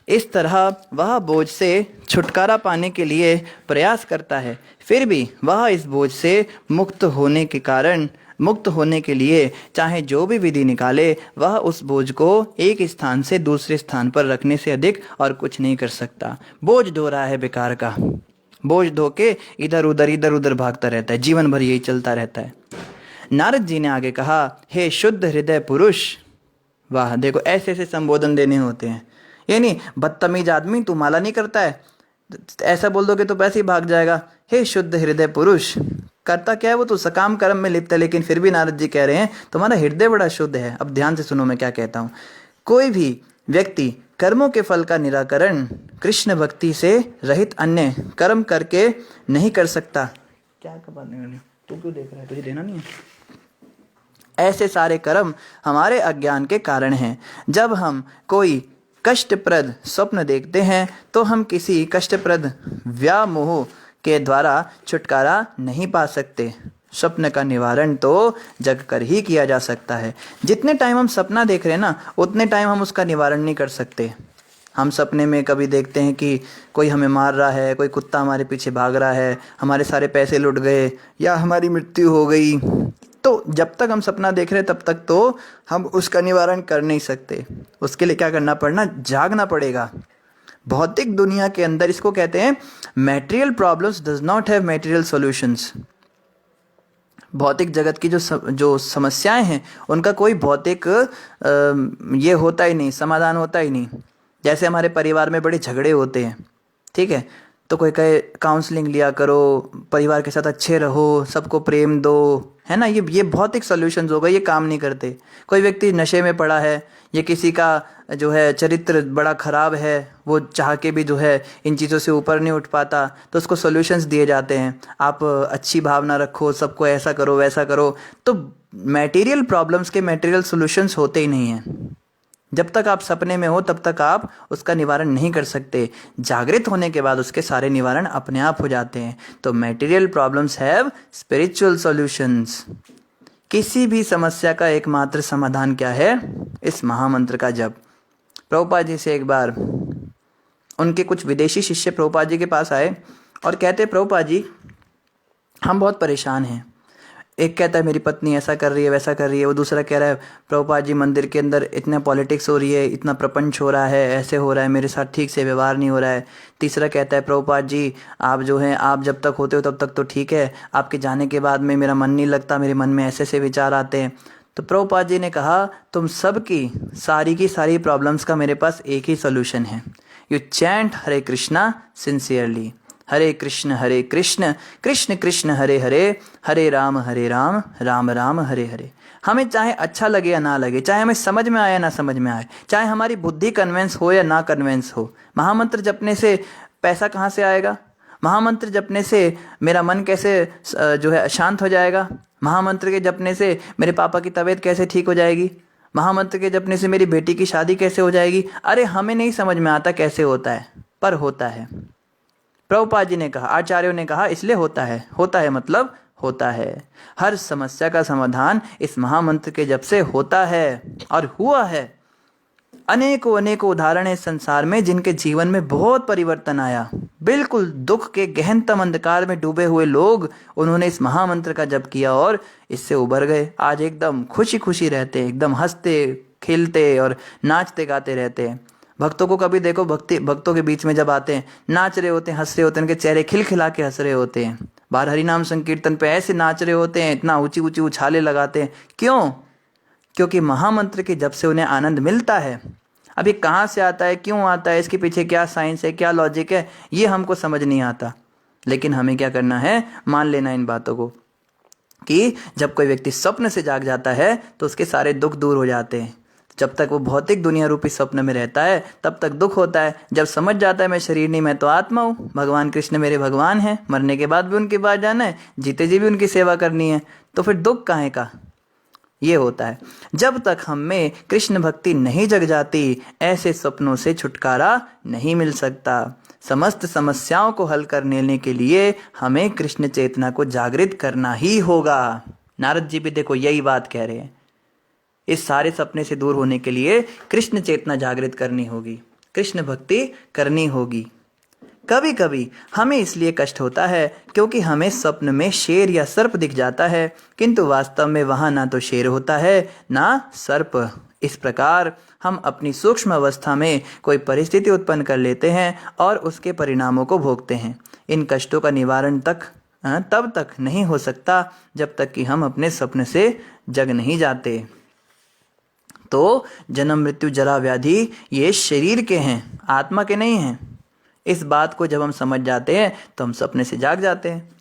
इस तरह वह बोझ से छुटकारा पाने के लिए प्रयास करता है, फिर भी वह इस बोझ से मुक्त होने के कारण मुक्त होने के लिए चाहे जो भी विधि निकाले, वह उस बोझ को एक स्थान से दूसरे स्थान पर रखने से अधिक और कुछ नहीं कर सकता। बोझ ढो रहा है बेकार का, बोझ ढो के इधर उधर भागता रहता है, जीवन भर यही चलता रहता है। नारद जी ने आगे कहा, हे शुद्ध हृदय पुरुष। वाह, देखो ऐसे ऐसे संबोधन देने होते हैं। ये नहीं बदतमीज आदमी तू माला नहीं करता है, ऐसा बोल दोगे तो वैसे ही भाग जाएगा। हे शुद्ध हृदय पुरुष, करता क्या है वो, तो सकाम कर्म में लिप्त है, लेकिन फिर भी नारद जी कह रहे हैं तुम्हारा हृदय बड़ा शुद्ध है। अब ध्यान से सुनो मैं क्या कहता हूँ। कोई भी व्यक्ति कर्मों के फल का निराकरण कृष्ण भक्ति से रहित अन्य कर्म करके नहीं कर सकता। क्या तू क्यों देख रहा है, तुझे देना नहीं है। ऐसे सारे कर्म हमारे अज्ञान के कारण हैं। जब हम कोई कष्टप्रद स्वप्न देखते हैं तो हम किसी कष्टप्रद व्यामोह के द्वारा छुटकारा नहीं पा सकते। स्वप्न का निवारण तो जग कर ही किया जा सकता है। जितने टाइम हम सपना देख रहे हैं ना, उतने टाइम हम उसका निवारण नहीं कर सकते। हम सपने में कभी देखते हैं कि कोई हमें मार रहा है, कोई कुत्ता हमारे पीछे भाग रहा है, हमारे सारे पैसे लुट गए या हमारी मृत्यु हो गई, तो जब तक हम सपना देख रहे हैं तब तक तो हम उसका निवारण कर नहीं सकते। उसके लिए क्या करना पड़ना, जागना पड़ेगा। भौतिक दुनिया के अंदर इसको कहते हैं material problems does not have material solutions. भौतिक जगत की जो समस्याएं हैं उनका कोई भौतिक ये होता ही नहीं, समाधान होता ही नहीं। जैसे हमारे परिवार में बड़े झगड़े होते हैं, ठीक है, तो कोई कहे काउंसलिंग लिया करो, परिवार के साथ अच्छे रहो, सबको प्रेम दो, है ना। ये भौतिक सॉल्यूशंस हो गए, ये काम नहीं करते। कोई व्यक्ति नशे में पड़ा है, ये किसी का जो है चरित्र बड़ा खराब है, वो चाह के भी जो है इन चीज़ों से ऊपर नहीं उठ पाता, तो उसको सॉल्यूशंस दिए जाते हैं, आप अच्छी भावना रखो, सबको ऐसा करो वैसा करो। तो मटेरियल प्रॉब्लम्स के मटेरियल सॉल्यूशंस होते ही नहीं हैं। जब तक आप सपने में हो तब तक आप उसका निवारण नहीं कर सकते। जागृत होने के बाद उसके सारे निवारण अपने आप हो जाते हैं। तो material problems have spiritual solutions. किसी भी समस्या का एकमात्र समाधान क्या है, इस महामंत्र का जप। प्रभुपाद जी से एक बार उनके कुछ विदेशी शिष्य प्रभुपाद जी के पास आए और कहते, प्रभुपाद जी हम बहुत परेशान हैं। एक कहता है मेरी पत्नी ऐसा कर रही है वैसा कर रही है, वो दूसरा कह रहा है प्रभुपाद जी मंदिर के अंदर इतना पॉलिटिक्स हो रही है, इतना प्रपंच हो रहा है, ऐसे हो रहा है, मेरे साथ ठीक से व्यवहार नहीं हो रहा है। तीसरा कहता है प्रभुपाद जी आप जो हैं, आप जब तक होते हो तब तक तो ठीक है, आपके जाने के बाद में मेरा मन नहीं लगता, मेरे मन में ऐसे ऐसे विचार आते हैं। तो प्रभुपाद जी ने कहा तुम सब की सारी प्रॉब्लम्स का मेरे पास एक ही सोल्यूशन है। You chant Hare Krishna sincerely, Hare Krishna Krishna Krishna Hare Hare, Hare Ram Ram Ram Hare Hare. हमें चाहे अच्छा लगे या ना लगे, चाहे हमें समझ में आए या ना समझ में आए, चाहे हमारी बुद्धि कन्वेंस हो या ना कन्वेंस हो, महामंत्र जपने से पैसा कहाँ से आएगा, महामंत्र जपने से मेरा मन कैसे जो है शांत हो जाएगा, महामंत्र के जपने से मेरे पापा की तबीयत कैसे ठीक हो जाएगी, महामंत्र के जपने से मेरी बेटी की शादी कैसे हो जाएगी। अरे हमें नहीं समझ में आता कैसे होता है, पर होता है। प्रभुपाद जी ने कहा, आचार्यों ने कहा, इसलिए होता है मतलब होता है। हर समस्या का समाधान इस महामंत्र के जप से होता है और हुआ है। अनेकों उदाहरण है संसार में जिनके जीवन में बहुत परिवर्तन आया। बिल्कुल दुख के गहनतम अंधकार में डूबे हुए लोग, उन्होंने इस महामंत्र का जप किया और इससे उबर गए। आज एकदम खुशी खुशी रहते हैं, एकदम हंसते खेलते और नाचते गाते रहते हैं। भक्तों को कभी देखो, भक्तों के बीच में जब आते हैं, नाच रहे होते हैं, हंस रहे होते हैं, उनके चेहरे खिलखिला के हंस रहे होते हैं। बाहर हरिनाम संकीर्तन पे ऐसे नाच रहे होते हैं, इतना ऊंची ऊंची उछाले लगाते हैं। क्यों? क्योंकि महामंत्र के जप से उन्हें आनंद मिलता है। अब ये कहाँ से आता है, क्यों आता है, इसके पीछे क्या साइंस है, क्या लॉजिक है, ये हमको समझ नहीं आता। लेकिन हमें क्या करना है, मान लेना इन बातों को कि जब कोई व्यक्ति स्वप्न से जाग जाता है तो उसके सारे दुख दूर हो जाते हैं। जब तक वो भौतिक दुनिया रूपी स्वप्न में रहता है तब तक दुख होता है। जब समझ जाता है मैं शरीर नहीं, मैं तो आत्मा हूँ, भगवान कृष्ण मेरे भगवान हैं, मरने के बाद भी उनके पास जाना है, जीते जी भी उनकी सेवा करनी है, तो फिर दुख काहे का, ये होता है। जब तक हम में कृष्ण भक्ति नहीं जग जाती, ऐसे सपनों से छुटकारा नहीं मिल सकता। समस्त समस्याओं को हल करने के लिए हमें कृष्ण चेतना को जागृत करना ही होगा। नारद जी भी देखो यही बात कह रहे हैं। इस सारे सपने से दूर होने के लिए कृष्ण चेतना जागृत करनी होगी, कृष्ण भक्ति करनी होगी। कभी कभी हमें इसलिए कष्ट होता है क्योंकि हमें स्वप्न में शेर या सर्प दिख जाता है, किंतु वास्तव में वहाँ ना तो शेर होता है ना सर्प। इस प्रकार हम अपनी सूक्ष्म अवस्था में कोई परिस्थिति उत्पन्न कर लेते हैं और उसके परिणामों को भोगते हैं। इन कष्टों का निवारण तब तक नहीं हो सकता जब तक कि हम अपने स्वप्न से जग नहीं जाते। तो जन्म मृत्यु जरा व्याधि ये शरीर के हैं, आत्मा के नहीं हैं। इस बात को जब हम समझ जाते हैं तो हम सपने से जाग जाते हैं।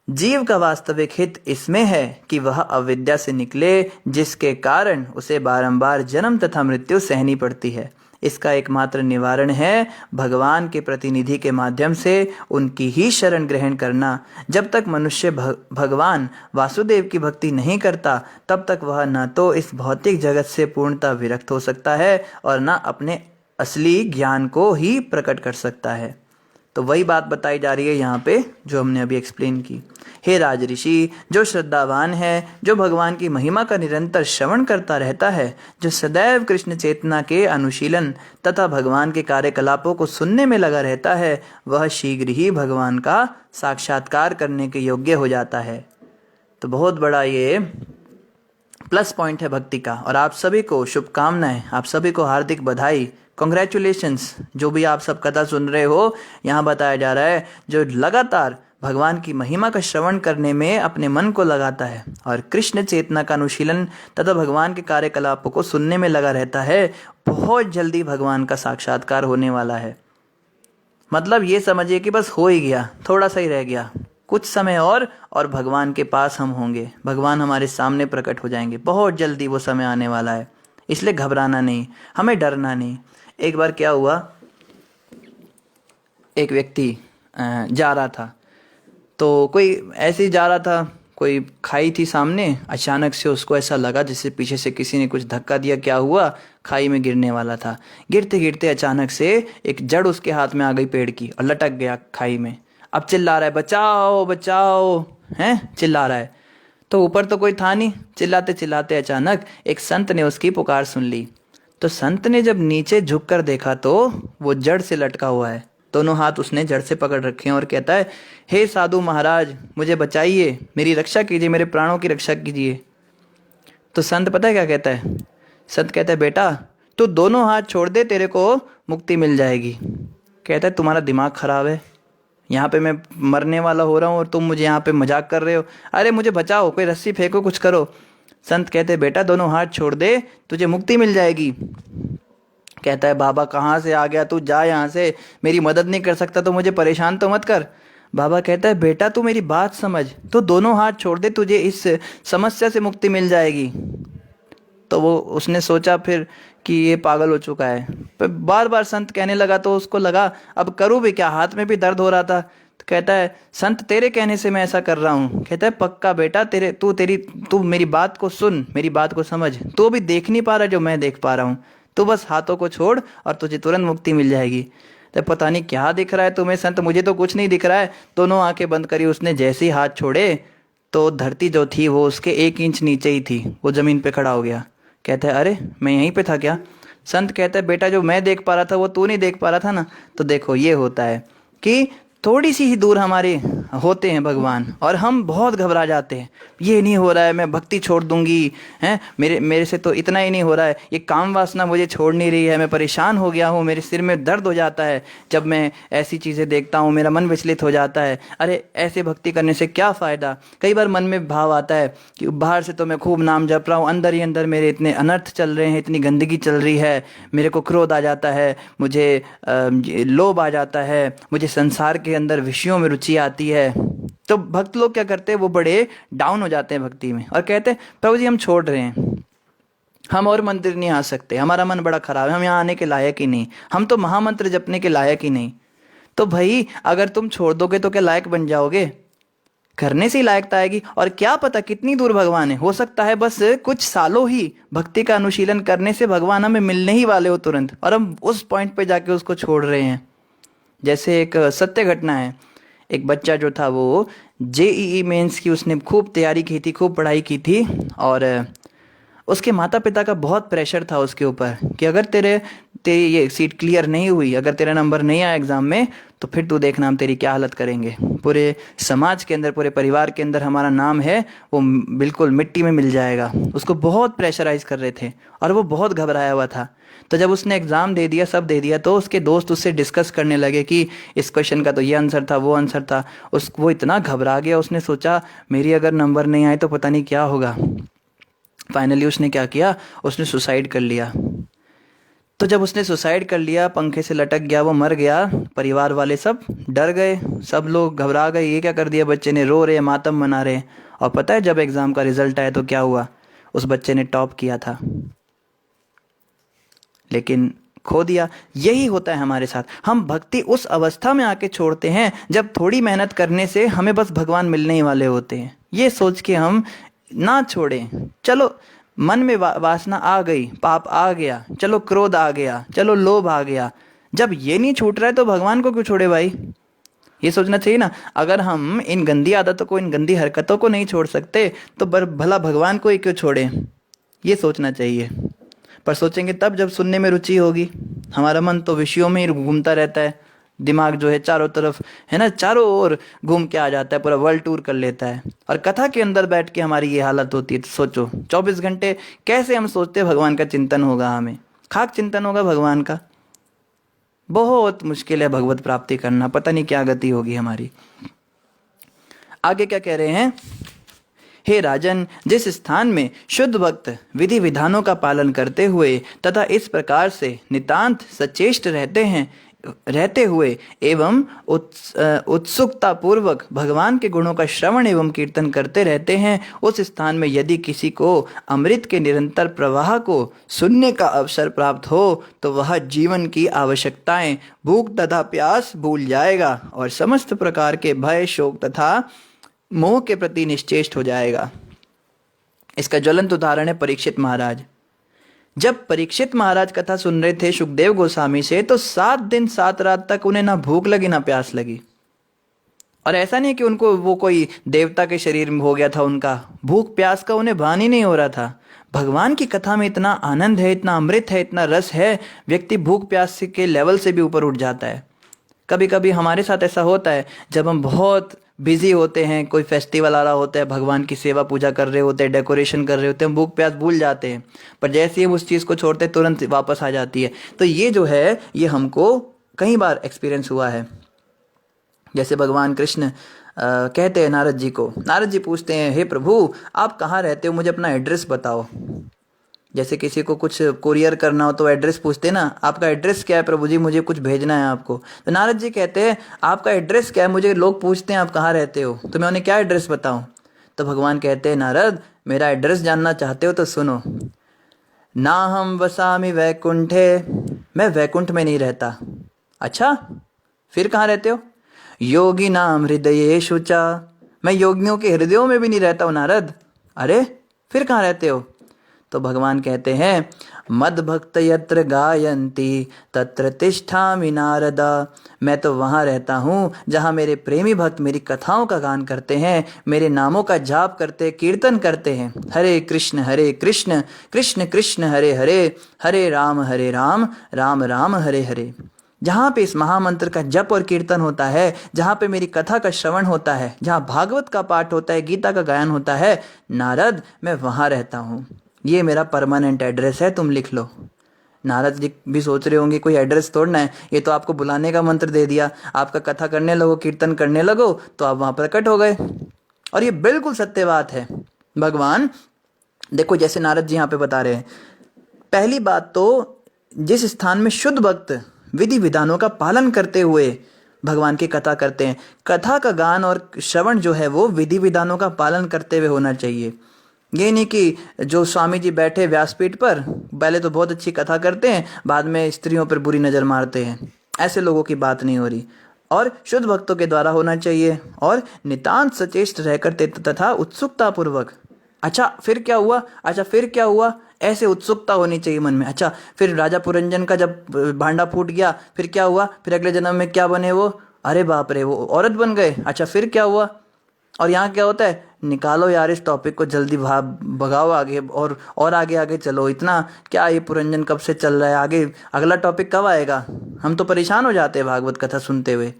जीव का वास्तविक हित इसमें है कि वह अविद्या से निकले, जिसके कारण उसे बारंबार जन्म तथा मृत्यु सहनी पड़ती है। इसका एकमात्र निवारण है भगवान के प्रतिनिधि के माध्यम से उनकी ही शरण ग्रहण करना। जब तक मनुष्य भगवान वासुदेव की भक्ति नहीं करता, तब तक वह न तो इस भौतिक जगत से पूर्णतः विरक्त हो सकता है और न अपने असली ज्ञान को ही प्रकट कर सकता है। तो वही बात बताई जा रही है यहाँ पे जो हमने अभी एक्सप्लेन की। हे राजऋषि, जो श्रद्धावान है, जो भगवान की महिमा का निरंतर श्रवण करता रहता है, जो सदैव कृष्ण चेतना के अनुशीलन तथा भगवान के कार्यकलापों को सुनने में लगा रहता है, वह शीघ्र ही भगवान का साक्षात्कार करने के योग्य हो जाता है। तो बहुत बड़ा ये प्लस पॉइंट है भक्ति का। और आप सभी को शुभकामनाएं, आप सभी को हार्दिक बधाई, कॉन्ग्रेचुलेशंस। जो भी आप सब कथा सुन रहे हो, यहाँ बताया जा रहा है जो लगातार भगवान की महिमा का श्रवण करने में अपने मन को लगाता है और कृष्ण चेतना का अनुशीलन तथा भगवान के कार्यकलापों को सुनने में लगा रहता है, बहुत जल्दी भगवान का साक्षात्कार होने वाला है। मतलब ये समझिए कि बस हो ही गया, थोड़ा सा ही रह गया, कुछ समय और भगवान के पास हम होंगे, भगवान हमारे सामने प्रकट हो जाएंगे। बहुत जल्दी वो समय आने वाला है, इसलिए घबराना नहीं, हमें डरना नहीं। एक बार क्या हुआ, एक व्यक्ति जा रहा था, तो कोई ऐसे ही जा रहा था, कोई खाई थी सामने, अचानक से उसको ऐसा लगा जैसे पीछे से किसी ने कुछ धक्का दिया। क्या हुआ, खाई में गिरने वाला था। गिरते गिरते अचानक से एक जड़ उसके हाथ में आ गई पेड़ की और लटक गया खाई में। अब चिल्ला रहा है बचाओ बचाओ, हैं चिल्ला रहा है। तो ऊपर तो कोई था नहीं, चिल्लाते चिल्लाते अचानक एक संत ने उसकी पुकार सुन ली। तो संत ने जब नीचे झुक कर देखा तो वो जड़ से लटका हुआ है, दोनों हाथ उसने जड़ से पकड़ रखे हैं और कहता है, हे साधु महाराज, मुझे बचाइए, मेरी रक्षा कीजिए, मेरे प्राणों की रक्षा कीजिए। तो संत पता है क्या कहता है? संत कहता है, बेटा तू दोनों हाथ छोड़ दे, तेरे को मुक्ति मिल जाएगी। कहता है, तुम्हारा दिमाग खराब है, यहाँ पे मैं मरने वाला हो रहा हूँ और तुम मुझे यहाँ पे मजाक कर रहे हो, अरे मुझे बचाओ, कोई रस्सी फेंको, कुछ करो। संत कहते, बेटा दोनों हाथ छोड़ दे, तुझे मुक्ति मिल जाएगी। कहता है, बाबा कहाँ से आ गया तू, जा यहाँ से, मेरी मदद नहीं कर सकता तो मुझे परेशान तो मत कर। बाबा कहता है, बेटा तू मेरी बात समझ, तो दोनों हाथ छोड़ दे, तुझे इस समस्या से मुक्ति मिल जाएगी। तो वो उसने सोचा फिर कि ये पागल हो चुका है, पर बार बार संत कहने लगा तो उसको लगा अब करूँ भी क्या, हाथ में भी दर्द हो रहा था। तो कहता है, संत तेरे कहने से मैं ऐसा कर रहा हूँ। कहता है, पक्का बेटा, तू मेरी बात को सुन, मेरी बात को समझ, तू अभी देख नहीं पा रहा जो मैं देख पा रहा हूँ, तू बस हाथों को छोड़ और तुझे तुरंत मुक्ति मिल जाएगी। तो पता नहीं क्या दिख रहा है तुम्हें संत, मुझे तो कुछ नहीं दिख रहा है। दोनों आंखें बंद करी उसने, जैसे ही हाथ छोड़े तो धरती जो थी वो उसके 1 इंच नीचे ही थी, वो जमीन पे खड़ा हो गया। कहता है, अरे मैं यहीं पे था क्या? संत कहता है, बेटा जो मैं देख पा रहा था वो तू नहीं देख पा रहा था ना। तो देखो ये होता है कि थोड़ी सी ही दूर हमारे होते हैं भगवान और हम बहुत घबरा जाते हैं, ये नहीं हो रहा है, मैं भक्ति छोड़ दूंगी, हैं मेरे से तो इतना ही नहीं हो रहा है, ये काम वासना मुझे छोड़ नहीं रही है, मैं परेशान हो गया हूँ, मेरे सिर में दर्द हो जाता है जब मैं ऐसी चीज़ें देखता हूँ, मेरा मन विचलित हो जाता है। अरे ऐसे भक्ति करने से क्या फ़ायदा? कई बार मन में भाव आता है कि बाहर से तो मैं खूब नाम जप रहा हूँ, अंदर ही अंदर मेरे इतने अनर्थ चल रहे हैं, इतनी गंदगी चल रही है, मेरे को क्रोध आ जाता है, मुझे लोभ आ जाता है, मुझे संसार के अंदर विषयों में रुचि आती है। तो भक्त लोग क्या करते हैं, वो बड़े डाउन हो जाते हैं भक्ति में और कहते हैं, प्रभु जी हम छोड़ रहे हैं, हम और मंदिर नहीं आ सकते, हमारा मन बड़ा खराब है, हम यहाँ आने के लायक ही नहीं, हम तो महामंत्र जपने के लायक ही नहीं। तो भाई अगर तुम छोड़ दोगे तो क्या लायक बन जाओगे? करने से ही लायकता आएगी। और क्या पता कितनी दूर भगवान है, हो सकता है बस कुछ सालों ही भक्ति का अनुशीलन करने से भगवान हमें मिलने ही वाले हो तुरंत, और हम उस पॉइंट पे जाके उसको छोड़ रहे हैं। जैसे एक सत्य घटना है, एक बच्चा जो था वो JEE मेंस की उसने खूब तैयारी की थी, खूब पढ़ाई की थी, और उसके माता पिता का बहुत प्रेशर था उसके ऊपर कि अगर तेरी ये सीट क्लियर नहीं हुई, अगर तेरा नंबर नहीं आया एग्ज़ाम में, तो फिर तू देखना हम तेरी क्या हालत करेंगे। पूरे समाज के अंदर, पूरे परिवार के अंदर हमारा नाम है वो बिल्कुल मिट्टी में मिल जाएगा। उसको बहुत प्रेशराइज कर रहे थे और वो बहुत घबराया हुआ था। तो जब उसने एग्ज़ाम दे दिया, सब दे दिया, तो उसके दोस्त उससे डिस्कस करने लगे कि इस क्वेश्चन का तो ये आंसर था, वो आंसर था। वो इतना घबरा गया, उसने सोचा मेरी अगर नंबर नहीं आए तो पता नहीं क्या होगा। फाइनली उसने क्या किया, उसने सुसाइड कर लिया। तो जब उसने सुसाइड कर लिया, पंखे से लटक गया, वो मर गया, परिवार वाले सब डर गए, सब लोग घबरा गए, ये क्या कर दिया बच्चे ने, रो रहे, मातम मना रहे। और पता है जब एग्ज़ाम का रिजल्ट आया तो क्या हुआ, उस बच्चे ने टॉप किया था, लेकिन खो दिया। यही होता है हमारे साथ। हम भक्ति उस अवस्था में आके छोड़ते हैं जब थोड़ी मेहनत करने से हमें बस भगवान मिलने ही वाले होते हैं। ये सोच के हम ना छोड़ें। चलो मन में वासना आ गई, पाप आ गया, चलो क्रोध आ गया, चलो लोभ आ गया, जब ये नहीं छूट रहा है तो भगवान को क्यों छोड़े भाई। ये सोचना चाहिए ना, अगर हम इन गंदी आदतों को, इन गंदी हरकतों को नहीं छोड़ सकते तो भला भगवान को ही क्यों छोड़े, ये सोचना चाहिए। पर सोचेंगे तब जब सुनने में रुचि होगी। हमारा मन तो विषयों में ही घूमता रहता है, दिमाग जो है चारों तरफ है ना, चारों ओर घूम के आ जाता है, पूरा वर्ल्ड टूर कर लेता है। और कथा के अंदर बैठ के हमारी ये हालत होती है। तो सोचो 24 घंटे कैसे हम सोचते हैं भगवान का चिंतन होगा, हमें खाक चिंतन होगा भगवान का। बहुत मुश्किल है भगवत प्राप्ति करना, पता नहीं क्या गति होगी हमारी। आगे क्या कह रहे हैं, हे राजन, जिस स्थान में शुद्ध भक्त विधि विधानों का पालन करते हुए तथा इस प्रकार से नितांत सचेष्ट रहते हुए एवं उत्सुकता पूर्वक भगवान के गुणों का श्रवण एवं कीर्तन करते रहते हैं, उस स्थान में यदि किसी को अमृत के निरंतर प्रवाह को सुनने का अवसर प्राप्त हो तो वह जीवन की आवश्यकताएं, भूख तथा प्यास भूल जाएगा और समस्त प्रकार के भय, शोक तथा मोह के प्रति निश्चेष्ट हो जाएगा। इसका ज्वलंत उदाहरण है परीक्षित महाराज। जब परीक्षित महाराज कथा सुन रहे थे सुखदेव गोस्वामी से, तो 7 दिन 7 रात तक उन्हें ना भूख लगी ना प्यास लगी। और ऐसा नहीं कि उनको वो कोई देवता के शरीर में हो गया था, उनका भूख प्यास का उन्हें भान ही नहीं हो रहा था। भगवान की कथा में इतना आनंद है, इतना अमृत है, इतना रस है, व्यक्ति भूख प्यास के लेवल से भी ऊपर उठ जाता है। कभी कभी हमारे साथ ऐसा होता है, जब हम बहुत बिजी होते हैं, कोई फेस्टिवल आ रहा होता है, भगवान की सेवा पूजा कर रहे होते हैं, डेकोरेशन कर रहे होते हैं, हम भूख प्यास भूल जाते हैं, पर जैसे ही हम उस चीज़ को छोड़ते हैं तुरंत वापस आ जाती है। तो ये जो है, ये हमको कई बार एक्सपीरियंस हुआ है। जैसे भगवान कृष्ण कहते हैं नारद जी को, नारद जी पूछते हैं, हे प्रभु आप कहाँ रहते हो, मुझे अपना एड्रेस बताओ। जैसे किसी को कुछ कुरियर करना हो तो एड्रेस पूछते ना, आपका एड्रेस क्या है प्रभु जी, मुझे कुछ भेजना है आपको। तो नारद जी कहते हैं आपका एड्रेस क्या है, मुझे लोग पूछते हैं आप कहाँ रहते हो, तो मैं उन्हें क्या एड्रेस बताऊं। तो भगवान कहते हैं नारद, मेरा एड्रेस जानना चाहते हो तो सुनो, ना हम वसामि वैकुंठे, मैं वैकुंठ में नहीं रहता। अच्छा, फिर कहाँ रहते हो, योगी नाम हृदयेषु च, मैं योगियों के हृदयों में भी नहीं रहता हूँ नारद। अरे फिर कहाँ रहते हो। तो भगवान कहते हैं मद भक्त यत्र गायन्ति तत्र तिष्ठामि नारद, मैं तो वहाँ रहता हूँ जहाँ मेरे प्रेमी भक्त मेरी कथाओं का गान करते हैं, मेरे नामों का जाप करते, कीर्तन करते हैं। हरे कृष्ण कृष्ण कृष्ण हरे हरे, हरे राम राम राम हरे हरे। जहाँ पे इस महामंत्र का जप और कीर्तन होता है, जहाँ पे मेरी कथा का श्रवण होता है, जहाँ भागवत का पाठ होता है, गीता का गायन होता है, नारद मैं वहाँ रहता हूँ। ये मेरा परमानेंट एड्रेस है, तुम लिख लो। नारद जी भी सोच रहे होंगे कोई एड्रेस तोड़ना है, ये तो आपको बुलाने का मंत्र दे दिया, आपका कथा करने लगो, कीर्तन करने लगो तो आप वहाँ प्रकट हो गए। और ये बिल्कुल सत्य बात है। भगवान देखो, जैसे नारद जी यहाँ पे बता रहे हैं, पहली बात तो जिस स्थान में शुद्ध भक्त विधि विधानों का पालन करते हुए भगवान की कथा करते हैं, कथा का गान और श्रवण जो है वो विधि विधानों का पालन करते हुए होना चाहिए। ये नहीं कि जो स्वामी जी बैठे व्यासपीठ पर, पहले तो बहुत अच्छी कथा करते हैं, बाद में स्त्रियों पर बुरी नज़र मारते हैं, ऐसे लोगों की बात नहीं हो रही। और शुद्ध भक्तों के द्वारा होना चाहिए, और नितांत सचेष्ट रहकर तथा उत्सुकता पूर्वक। अच्छा फिर क्या हुआ, अच्छा फिर क्या हुआ, ऐसे उत्सुकता होनी चाहिए मन में। अच्छा फिर राजा पुरंजन का जब भांडा फूट गया फिर क्या हुआ, फिर अगले जन्म में क्या बने वो, अरे बाप रे वो औरत बन गए। अच्छा फिर क्या हुआ, और यहाँ क्या होता है, निकालो यार इस टॉपिक को, जल्दी भगाओ आगे, और आगे आगे चलो। इतना क्या ये पुरंजन कब से चल रहा है, आगे अगला टॉपिक कब आएगा? हम तो परेशान हो जाते हैं भागवत कथा सुनते हुए।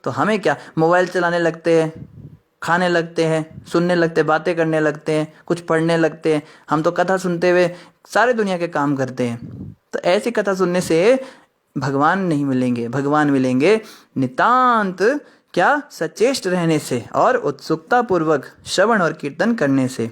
तो हमें क्या, मोबाइल चलाने लगते हैं, खाने लगते हैं, सुनने लगते हैं, बातें करने लगते हैं, कुछ पढ़ने लगते हैं। हम तो कथा सुनते हुए सारे दुनिया के काम करते हैं। तो ऐसी कथा सुनने से भगवान नहीं मिलेंगे, भगवान मिलेंगे नितांत क्या, सचेष्ट रहने से और उत्सुकता पूर्वक श्रवण और कीर्तन करने से।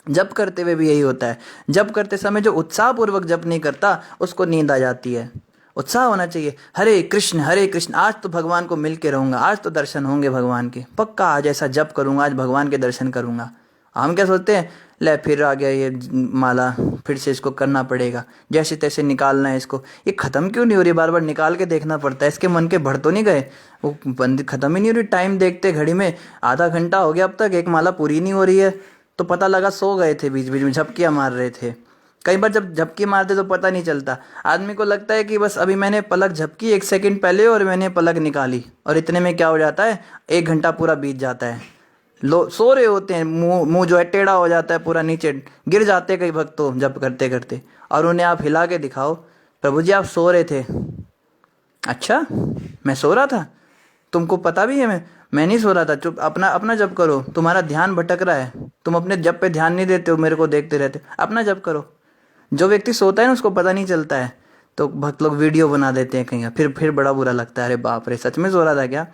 जप करते हुए भी यही होता है। जप करते समय जो उत्साह पूर्वक जप नहीं करता उसको नींद आ जाती है। उत्साह होना चाहिए, हरे कृष्ण, आज तो भगवान को मिल के रहूंगा, आज तो दर्शन होंगे भगवान के, पक्का आज ऐसा जप करूंगा, आज भगवान के दर्शन करूंगा। हम क्या सोचते हैं, ले फिर आ गया ये माला, फिर से इसको करना पड़ेगा, जैसे तैसे निकालना है इसको, ये खत्म क्यों नहीं हो रही, बार बार निकाल के देखना पड़ता है। इसके मन के भर तो नहीं गए, वो बंद खत्म ही नहीं हो रही। टाइम देखते घड़ी में आधा घंटा हो गया, अब तक एक माला पूरी नहीं हो रही है। तो पता लगा सो गए थे, बीच बीच में झपकियाँ मार रहे थे। कई बार जब झपकी मारते तो पता नहीं चलता, आदमी को लगता है कि बस अभी मैंने पलक झपकी 1 सेकंड पहले और मैंने पलक निकाली, और इतने में क्या हो जाता है, 1 घंटा पूरा बीत जाता है। सो रहे होते हैं, मुंह जो है टेढ़ा हो जाता है, पूरा नीचे गिर जाते हैं कई भक्त तो जप करते करते, और उन्हें आप हिला के दिखाओ, प्रभु जी आप सो रहे थे। अच्छा, मैं सो रहा था, तुमको पता भी है मैं नहीं सो रहा था, चुप, अपना अपना जप करो, तुम्हारा ध्यान भटक रहा है, तुम अपने जप पे ध्यान नहीं देते हो, मेरे को देखते रहते, अपना जप करो। जो व्यक्ति सोता है ना उसको पता नहीं चलता है, तो भक्त लोग वीडियो बना देते हैं कहीं, फिर बड़ा बुरा लगता है, अरे बाप रे सच में सो रहा था क्या।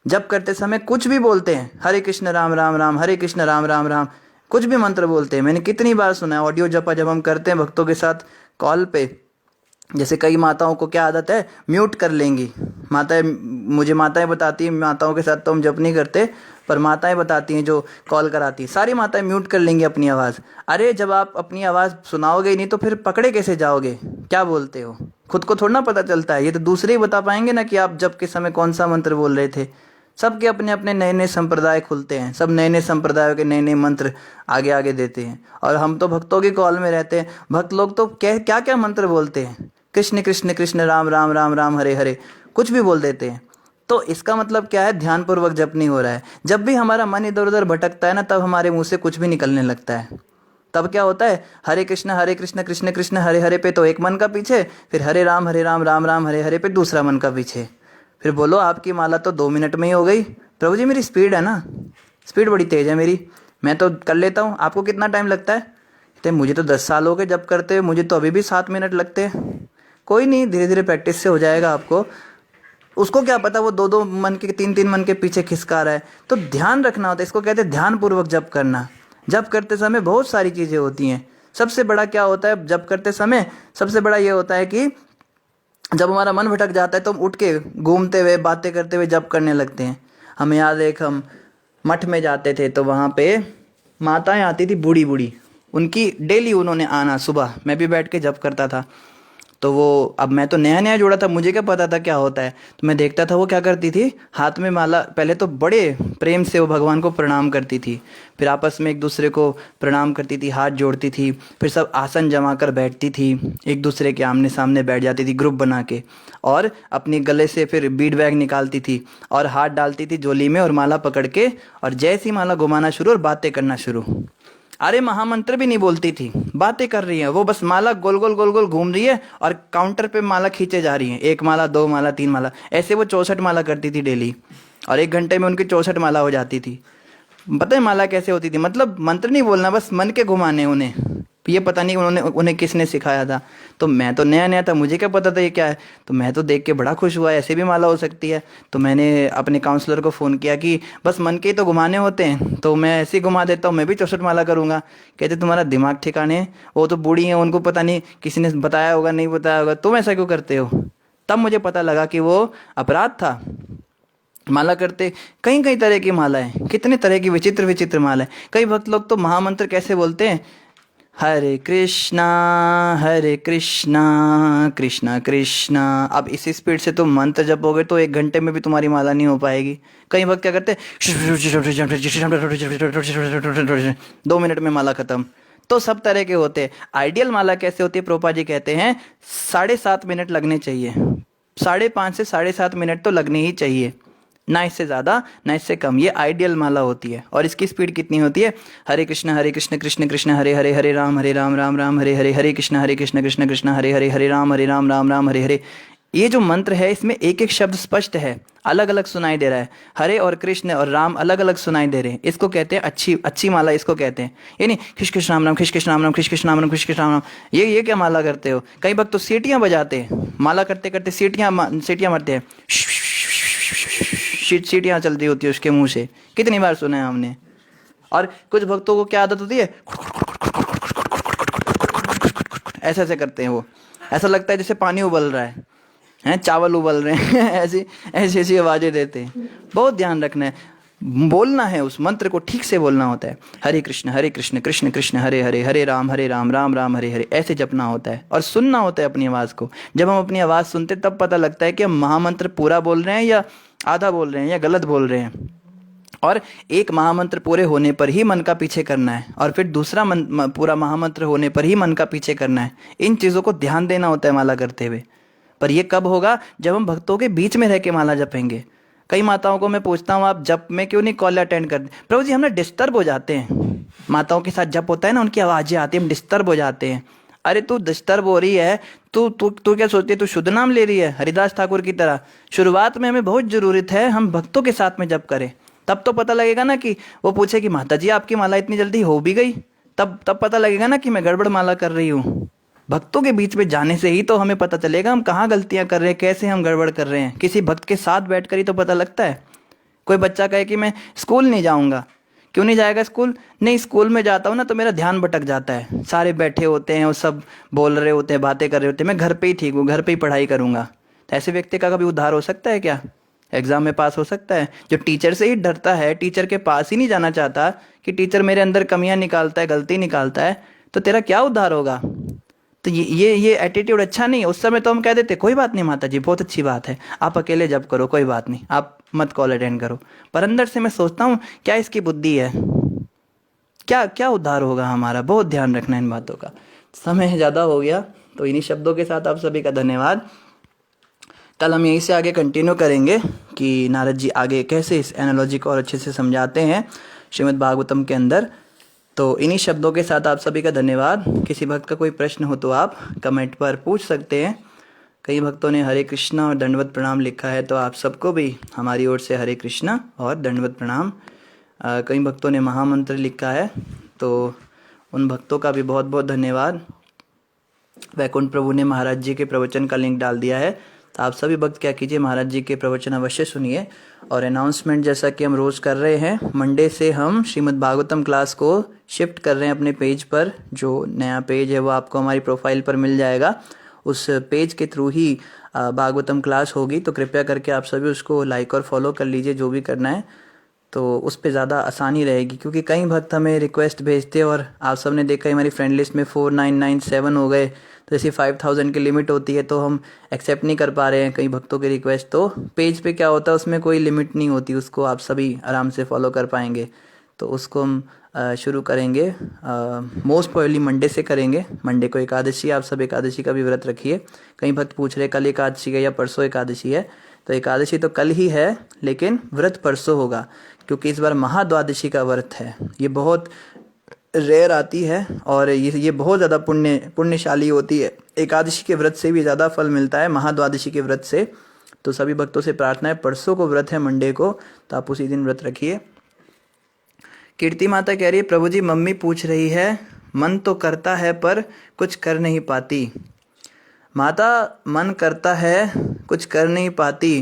जप करते समय कुछ भी बोलते हैं, हरे कृष्ण राम राम राम, हरे कृष्ण राम राम राम, कुछ भी मंत्र बोलते हैं। मैंने कितनी बार सुना है, ऑडियो जपा जब हम करते हैं भक्तों के साथ कॉल पे, जैसे कई माताओं को क्या आदत है, म्यूट कर लेंगी। मुझे माताएं बताती हैं, माताओं के साथ तो हम जप नहीं करते, पर माताएं बताती हैं जो कॉल कराती हैं, सारी माताएं म्यूट कर लेंगी अपनी आवाज़। अरे जब आप अपनी आवाज़ सुनाओगे ही नहीं तो फिर पकड़े कैसे जाओगे, क्या बोलते हो, खुद को थोड़ा ना पता चलता है, ये तो दूसरे ही बता पाएंगे ना कि आप जप के समय कौन सा मंत्र बोल रहे थे। सबके अपने अपने नए नए संप्रदाय खुलते हैं, सब नए नए संप्रदायों के नए नए मंत्र आगे आगे देते हैं, और हम तो भक्तों की कॉल में रहते हैं। भक्त लोग तो क्या क्या मंत्र बोलते हैं, कृष्ण कृष्ण कृष्ण राम राम राम राम हरे हरे, कुछ भी बोल देते हैं। तो इसका मतलब क्या है, ध्यानपूर्वक जप नहीं हो रहा है। जब भी हमारा मन इधर उधर भटकता है ना, तब हमारे मुंह से कुछ भी निकलने लगता है। तब क्या होता है, हरे कृष्ण कृष्ण कृष्ण हरे हरे पे तो एक मन का पीछे, फिर हरे राम राम राम हरे हरे पे दूसरा मन का पीछे। फिर बोलो आपकी माला तो 2 मिनट में ही हो गई। प्रभु जी मेरी स्पीड है ना, स्पीड बड़ी तेज है मेरी, मैं तो कर लेता हूँ, आपको कितना टाइम लगता है? तो मुझे तो 10 साल हो गए जब करते हुए, मुझे तो अभी भी 7 मिनट लगते हैं। कोई नहीं, धीरे धीरे प्रैक्टिस से हो जाएगा आपको। उसको क्या पता वो 2-2 मन के 3-3 मन के पीछे खिसका रहा है। तो ध्यान रखना होता है, इसको कहते हैं ध्यान पूर्वक जप करना। जप करते समय बहुत सारी चीज़ें होती हैं। सबसे बड़ा क्या होता है जप करते समय, सबसे बड़ा ये होता है कि जब हमारा मन भटक जाता है तो हम उठ के घूमते हुए बातें करते हुए जप करने लगते हैं। हमें याद है, एक हम मठ में जाते थे तो वहाँ पे माताएं आती थी बूढ़ी बूढ़ी, उनकी डेली उन्होंने आना, सुबह मैं भी बैठ के जप करता था। तो वो, अब मैं तो नया नया जुड़ा था, मुझे क्या पता था क्या होता है, तो मैं देखता था वो क्या करती थी, हाथ में माला, पहले तो बड़े प्रेम से वो भगवान को प्रणाम करती थी, फिर आपस में एक दूसरे को प्रणाम करती थी, हाथ जोड़ती थी, फिर सब आसन जमा कर बैठती थी, एक दूसरे के आमने सामने बैठ जाती थी ग्रुप बना के, और अपने गले से फिर बीड बैग निकालती थी और हाथ डालती थी झोली में और माला पकड़ के, और जैसी माला घुमाना शुरू और बातें करना शुरू। अरे महामंत्र भी नहीं बोलती थी, बातें कर रही है वो, बस माला गोल गोल गोल गोल घूम रही है और काउंटर पे माला खींचे जा रही है, 1 माला 2 माला 3 माला, ऐसे वो 64 माला करती थी डेली, और 1 घंटे में उनकी 64 माला हो जाती थी। पता है माला कैसे होती थी, मतलब मंत्र नहीं बोलना, बस मन के घुमाने उन्हें, ये पता नहीं उन्हें किसने सिखाया था। तो मैं तो नया नया था, मुझे क्या पता था ये क्या है, तो मैं तो देख के बड़ा खुश हुआ, ऐसे भी माला हो सकती है। तो मैंने अपने काउंसलर को फ़ोन किया कि बस मन के ही तो घुमाने होते हैं, तो मैं ऐसे ही घुमा देता हूँ, मैं भी 64 माला करूँगा। कहते तुम्हारा दिमाग ठिकाने है, वो तो बूढ़ी है, उनको पता नहीं किसी ने बताया होगा नहीं बताया होगा, तुम ऐसा क्यों करते हो। तब मुझे पता लगा कि वो अपराध था। माला करते कई कई तरह की मालाएं, कितने तरह की विचित्र विचित्र मालाएं। कई भक्त लोग तो महामंत्र कैसे बोलते हैं, हरे कृष्णा कृष्णा कृष्णा। अब इसी स्पीड से तुम मंत्र जपोगे तो 1 घंटे में भी तुम्हारी माला नहीं हो पाएगी। कई भक्त क्या करते हैं, 2 मिनट में माला खत्म। तो सब तरह के होते हैं। आइडियल माला कैसे होती है, प्रोपा जी कहते हैं 7.5 मिनट लगने चाहिए, 5.5 से 7.5 मिनट तो लगने ही चाहिए। ना इससे ज़्यादा ना इससे कम। ये आइडियल माला होती है। और इसकी स्पीड कितनी होती है? हरे कृष्ण कृष्ण कृष्ण हरे हरे, हरे राम राम राम हरे हरे, हरे कृष्ण कृष्ण कृष्ण हरे हरे, हरे राम राम राम हरे हरे। ये जो मंत्र है इसमें एक एक शब्द स्पष्ट है, अलग अलग सुनाई दे रहा है। हरे और कृष्ण और राम अलग अलग सुनाई दे रहे हैं। इसको कहते हैं अच्छी अच्छी माला, इसको कहते हैं। ये नहीं कृष्ण कृष्ण राम राम, कृष्ण कृष्ण राम राम, कृष्ण कृष्ण राम राम, कृष्ण कृष्ण राम राम। ये क्या माला करते हो? कई भक्त तो सीटियां बजाते हैं, माला करते करते सीटियां मारते हैं, सीटियां चलती होती है उसके मुंह से। कितनी बार सुना है हमने। और कुछ भक्तों को क्या आदत होती है, ऐसे ऐसे करते हैं वो, ऐसा लगता है जैसे पानी उबल रहा है, चावल उबल रहे हैं ऐसी ऐसी ऐसी आवाजें देते हैं। बहुत ध्यान रखना है, बोलना है, उस मंत्र को ठीक से बोलना होता है। हरे कृष्ण कृष्ण कृष्ण हरे हरे, हरे राम राम राम हरे हरे, ऐसे जपना होता है। और सुनना होता है अपनी आवाज़ को। जब हम अपनी आवाज़ सुनते तब पता लगता है कि हम महामंत्र पूरा बोल रहे हैं या आधा बोल रहे हैं या गलत बोल रहे हैं। और एक महामंत्र पूरे होने पर ही मन का पीछे करना है, और फिर दूसरा पूरा महामंत्र होने पर ही मन का पीछे करना है। इन चीज़ों को ध्यान देना होता है माला करते हुए। पर यह कब होगा? जब हम भक्तों के बीच में रह के माला जपेंगे। कई माताओं को मैं पूछता हूँ, आप जप में क्यों नहीं कॉल अटेंड करते? प्रभु जी, हम ना डिस्टर्ब हो जाते हैं। माताओं के साथ जप होता है ना, उनकी आवाज़ें आती है, हम डिस्टर्ब हो जाते हैं। अरे तू डिस्टर्ब हो रही है, तू तू तू क्या सोचती है? तू शुद्ध नाम ले रही है हरिदास ठाकुर की तरह। शुरुआत में हमें बहुत ज़रूरत है हम भक्तों के साथ में जप करें, तब तो पता लगेगा ना। कि वो पूछे कि माता जी आपकी माला इतनी जल्दी हो भी गई, तब पता लगेगा ना कि मैं गड़बड़ माला कर रही हूँ। भक्तों के बीच में जाने से ही तो हमें पता चलेगा हम कहाँ गलतियाँ कर रहे हैं, कैसे हम गड़बड़ कर रहे हैं। किसी भक्त के साथ बैठकर ही तो पता लगता है। कोई बच्चा कहे कि मैं स्कूल नहीं जाऊँगा, क्यों नहीं जाएगा स्कूल? नहीं, स्कूल में जाता हूँ ना तो मेरा ध्यान भटक जाता है, सारे बैठे होते हैं, वो सब बोल रहे होते हैं, बातें कर रहे होते हैं, मैं घर पे ही ठीक हूँ, घर पे ही पढ़ाई करूँगा। तो ऐसे व्यक्ति का कभी उद्धार हो सकता है क्या? एग्जाम में पास हो सकता है? जो टीचर से ही डरता है, टीचर के पास ही नहीं जाना चाहता कि टीचर मेरे अंदर कमियां निकालता है, गलती निकालता है, तो तेरा क्या उद्धार होगा? तो ये एटीट्यूड अच्छा नहीं है। उस समय तो हम कह देते कोई बात नहीं माता जी, बहुत अच्छी बात है, आप अकेले जब करो, कोई बात नहीं, आप मत कॉल अटेंड करो। पर अंदर से मैं सोचता हूँ क्या इसकी बुद्धि है, क्या क्या उद्धार होगा हमारा? बहुत ध्यान रखना इन बातों का। समय ज़्यादा हो गया, तो इन्हीं शब्दों के साथ आप सभी का धन्यवाद। कल हम यहीं से आगे कंटिन्यू करेंगे कि नारद जी आगे कैसे इस एनालॉजी को और अच्छे से समझाते हैं श्रीमद् भागवतम के अंदर। तो इन्हीं शब्दों के साथ आप सभी का धन्यवाद। किसी भक्त का कोई प्रश्न हो तो आप कमेंट पर पूछ सकते हैं। कई भक्तों ने हरे कृष्णा और दंडवत प्रणाम लिखा है, तो आप सबको भी हमारी ओर से हरे कृष्णा और दंडवत प्रणाम। कई भक्तों ने महामंत्र लिखा है, तो उन भक्तों का भी बहुत बहुत धन्यवाद। वैकुंठ प्रभु ने महाराज जी के प्रवचन का लिंक डाल दिया है, तो आप सभी भक्त क्या कीजिए, महाराज जी के प्रवचन अवश्य सुनिए। और अनाउंसमेंट जैसा कि हम रोज़ कर रहे हैं, मंडे से हम श्रीमद् भागवतम क्लास को शिफ्ट कर रहे हैं अपने पेज पर। जो नया पेज है वो आपको हमारी प्रोफाइल पर मिल जाएगा। उस पेज के थ्रू ही भागवतम क्लास होगी, तो कृपया करके आप सभी उसको लाइक और फॉलो कर लीजिए, जो भी करना है, तो उस पर ज़्यादा आसानी रहेगी। क्योंकि कई भक्त हमें रिक्वेस्ट भेजते हैं और आप सब ने देखा हमारी फ्रेंड लिस्ट में 4997 हो गए, तो जैसे 5000 की लिमिट होती है तो हम एक्सेप्ट नहीं कर पा रहे हैं कई भक्तों की रिक्वेस्ट। तो पेज पे क्या होता है, उसमें कोई लिमिट नहीं होती, उसको आप सभी आराम से फॉलो कर पाएंगे। तो उसको हम शुरू करेंगे, मोस्ट प्रोबेबली मंडे से करेंगे। मंडे को एकादशी, आप सब एकादशी का भी व्रत रखिए। कई भक्त पूछ रहे कल एकादशी है या परसों एकादशी है, तो एकादशी तो कल ही है, लेकिन व्रत परसों होगा, क्योंकि इस बार महाद्वादशी का व्रत है। ये बहुत रेयर आती है और ये बहुत ज़्यादा पुण्यशाली होती है। एकादशी के व्रत से भी ज़्यादा फल मिलता है महाद्वादशी के व्रत से। तो सभी भक्तों से प्रार्थना है, परसों को व्रत है मंडे को, तो आप उसी दिन व्रत रखिए। कीर्ति माता कह रही है, प्रभु जी मम्मी पूछ रही है, मन तो करता है पर कुछ कर नहीं पाती। माता, मन करता है कुछ कर नहीं पाती,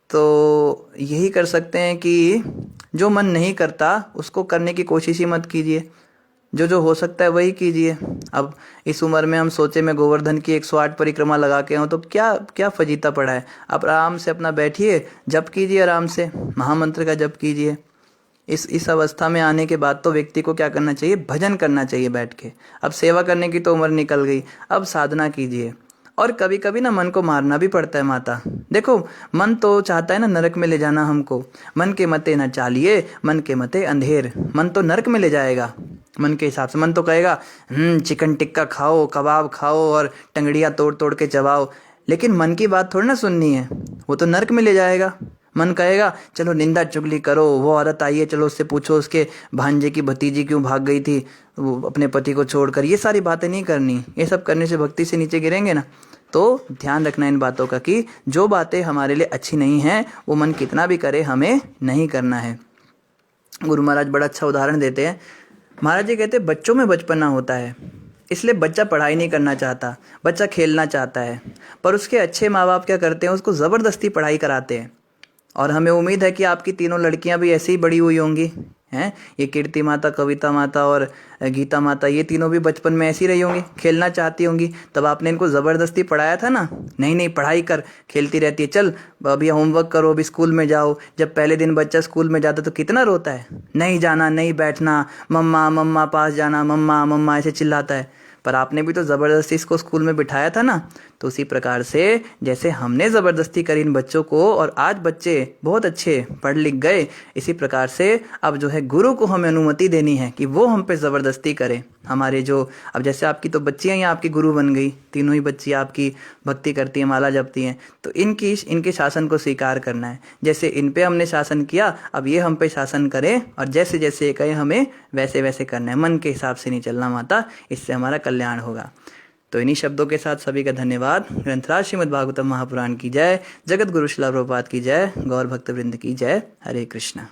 तो यही कर सकते हैं कि जो मन नहीं करता उसको करने की कोशिश ही मत कीजिए, जो हो सकता है वही कीजिए। अब इस उम्र में हम सोचे मैं गोवर्धन की 108 परिक्रमा लगा के हूँ, तो क्या क्या फजीता पड़ा है। आप आराम से अपना बैठिए, जप कीजिए, आराम से महामंत्र का जप कीजिए। इस अवस्था में आने के बाद तो व्यक्ति को क्या करना चाहिए, भजन करना चाहिए बैठ के। अब सेवा करने की तो उम्र निकल गई, अब साधना कीजिए। और कभी कभी ना मन को मारना भी पड़ता है माता। देखो, मन तो चाहता है ना नरक में ले जाना हमको। मन के मते न चालिए, मन के मते अंधेर। मन तो नरक में ले जाएगा मन के हिसाब से। मन तो कहेगा चिकन टिक्का खाओ, कबाब खाओ और टंगड़ियाँ तोड़ तोड़ के चबाओ, लेकिन मन की बात थोड़ी ना सुननी है, वो तो नरक में ले जाएगा। मन कहेगा चलो निंदा चुगली करो, वो औरत आई है चलो उससे पूछो उसके भांजे की भतीजी क्यों भाग गई थी वो अपने पति को छोड़कर। ये सारी बातें नहीं करनी, ये सब करने से भक्ति से नीचे गिरेंगे ना। तो ध्यान रखना इन बातों का कि जो बातें हमारे लिए अच्छी नहीं हैं वो मन कितना भी करे हमें नहीं करना है। गुरु महाराज बड़ा अच्छा उदाहरण देते हैं। महाराज जी कहते हैं बच्चों में बचपना होता है, इसलिए बच्चा पढ़ाई नहीं करना चाहता, बच्चा खेलना चाहता है, पर उसके अच्छे माँ बाप क्या करते हैं, उसको ज़बरदस्ती पढ़ाई कराते हैं। और हमें उम्मीद है कि आपकी तीनों लड़कियां भी ऐसे ही बड़ी हुई होंगी हैं। ये कीर्ति माता, कविता माता और गीता माता, ये तीनों भी बचपन में ऐसी रही होंगी, खेलना चाहती होंगी। तब आपने इनको ज़बरदस्ती पढ़ाया था ना, नहीं नहीं पढ़ाई कर, खेलती रहती है, चल अभी होमवर्क करो, अभी स्कूल में जाओ। जब पहले दिन बच्चा स्कूल में जाता तो कितना रोता है, नहीं जाना, नहीं बैठना, मम्मा मम्मा पास जाना, मम्मा मम्मा ऐसे चिल्लाता है। पर आपने भी तो ज़बरदस्ती इसको स्कूल में बिठाया था ना। तो उसी प्रकार से जैसे हमने ज़बरदस्ती करी इन बच्चों को और आज बच्चे बहुत अच्छे पढ़ लिख गए, इसी प्रकार से अब जो है गुरु को हमें अनुमति देनी है कि वो हम पे ज़बरदस्ती करें। हमारे जो अब जैसे आपकी तो बच्चियाँ ही आपकी गुरु बन गई, तीनों ही बच्ची आपकी भक्ति करती हैं, माला जपती हैं, तो इनके शासन को स्वीकार करना है। जैसे इन पे हमने शासन किया, अब ये हम पे शासन करें और जैसे जैसे ये कहे हमें वैसे वैसे करना है। मन के हिसाब से नहीं चलना माता, इससे हमारा कल्याण होगा। तो इन्हीं शब्दों के साथ सभी का धन्यवाद। ग्रंथराज श्रीमद् भागवतम महापुराण की जय, जगत गुरु श्रील प्रभुपाद की जय, गौर भक्त वृंद की जय। हरे कृष्णा।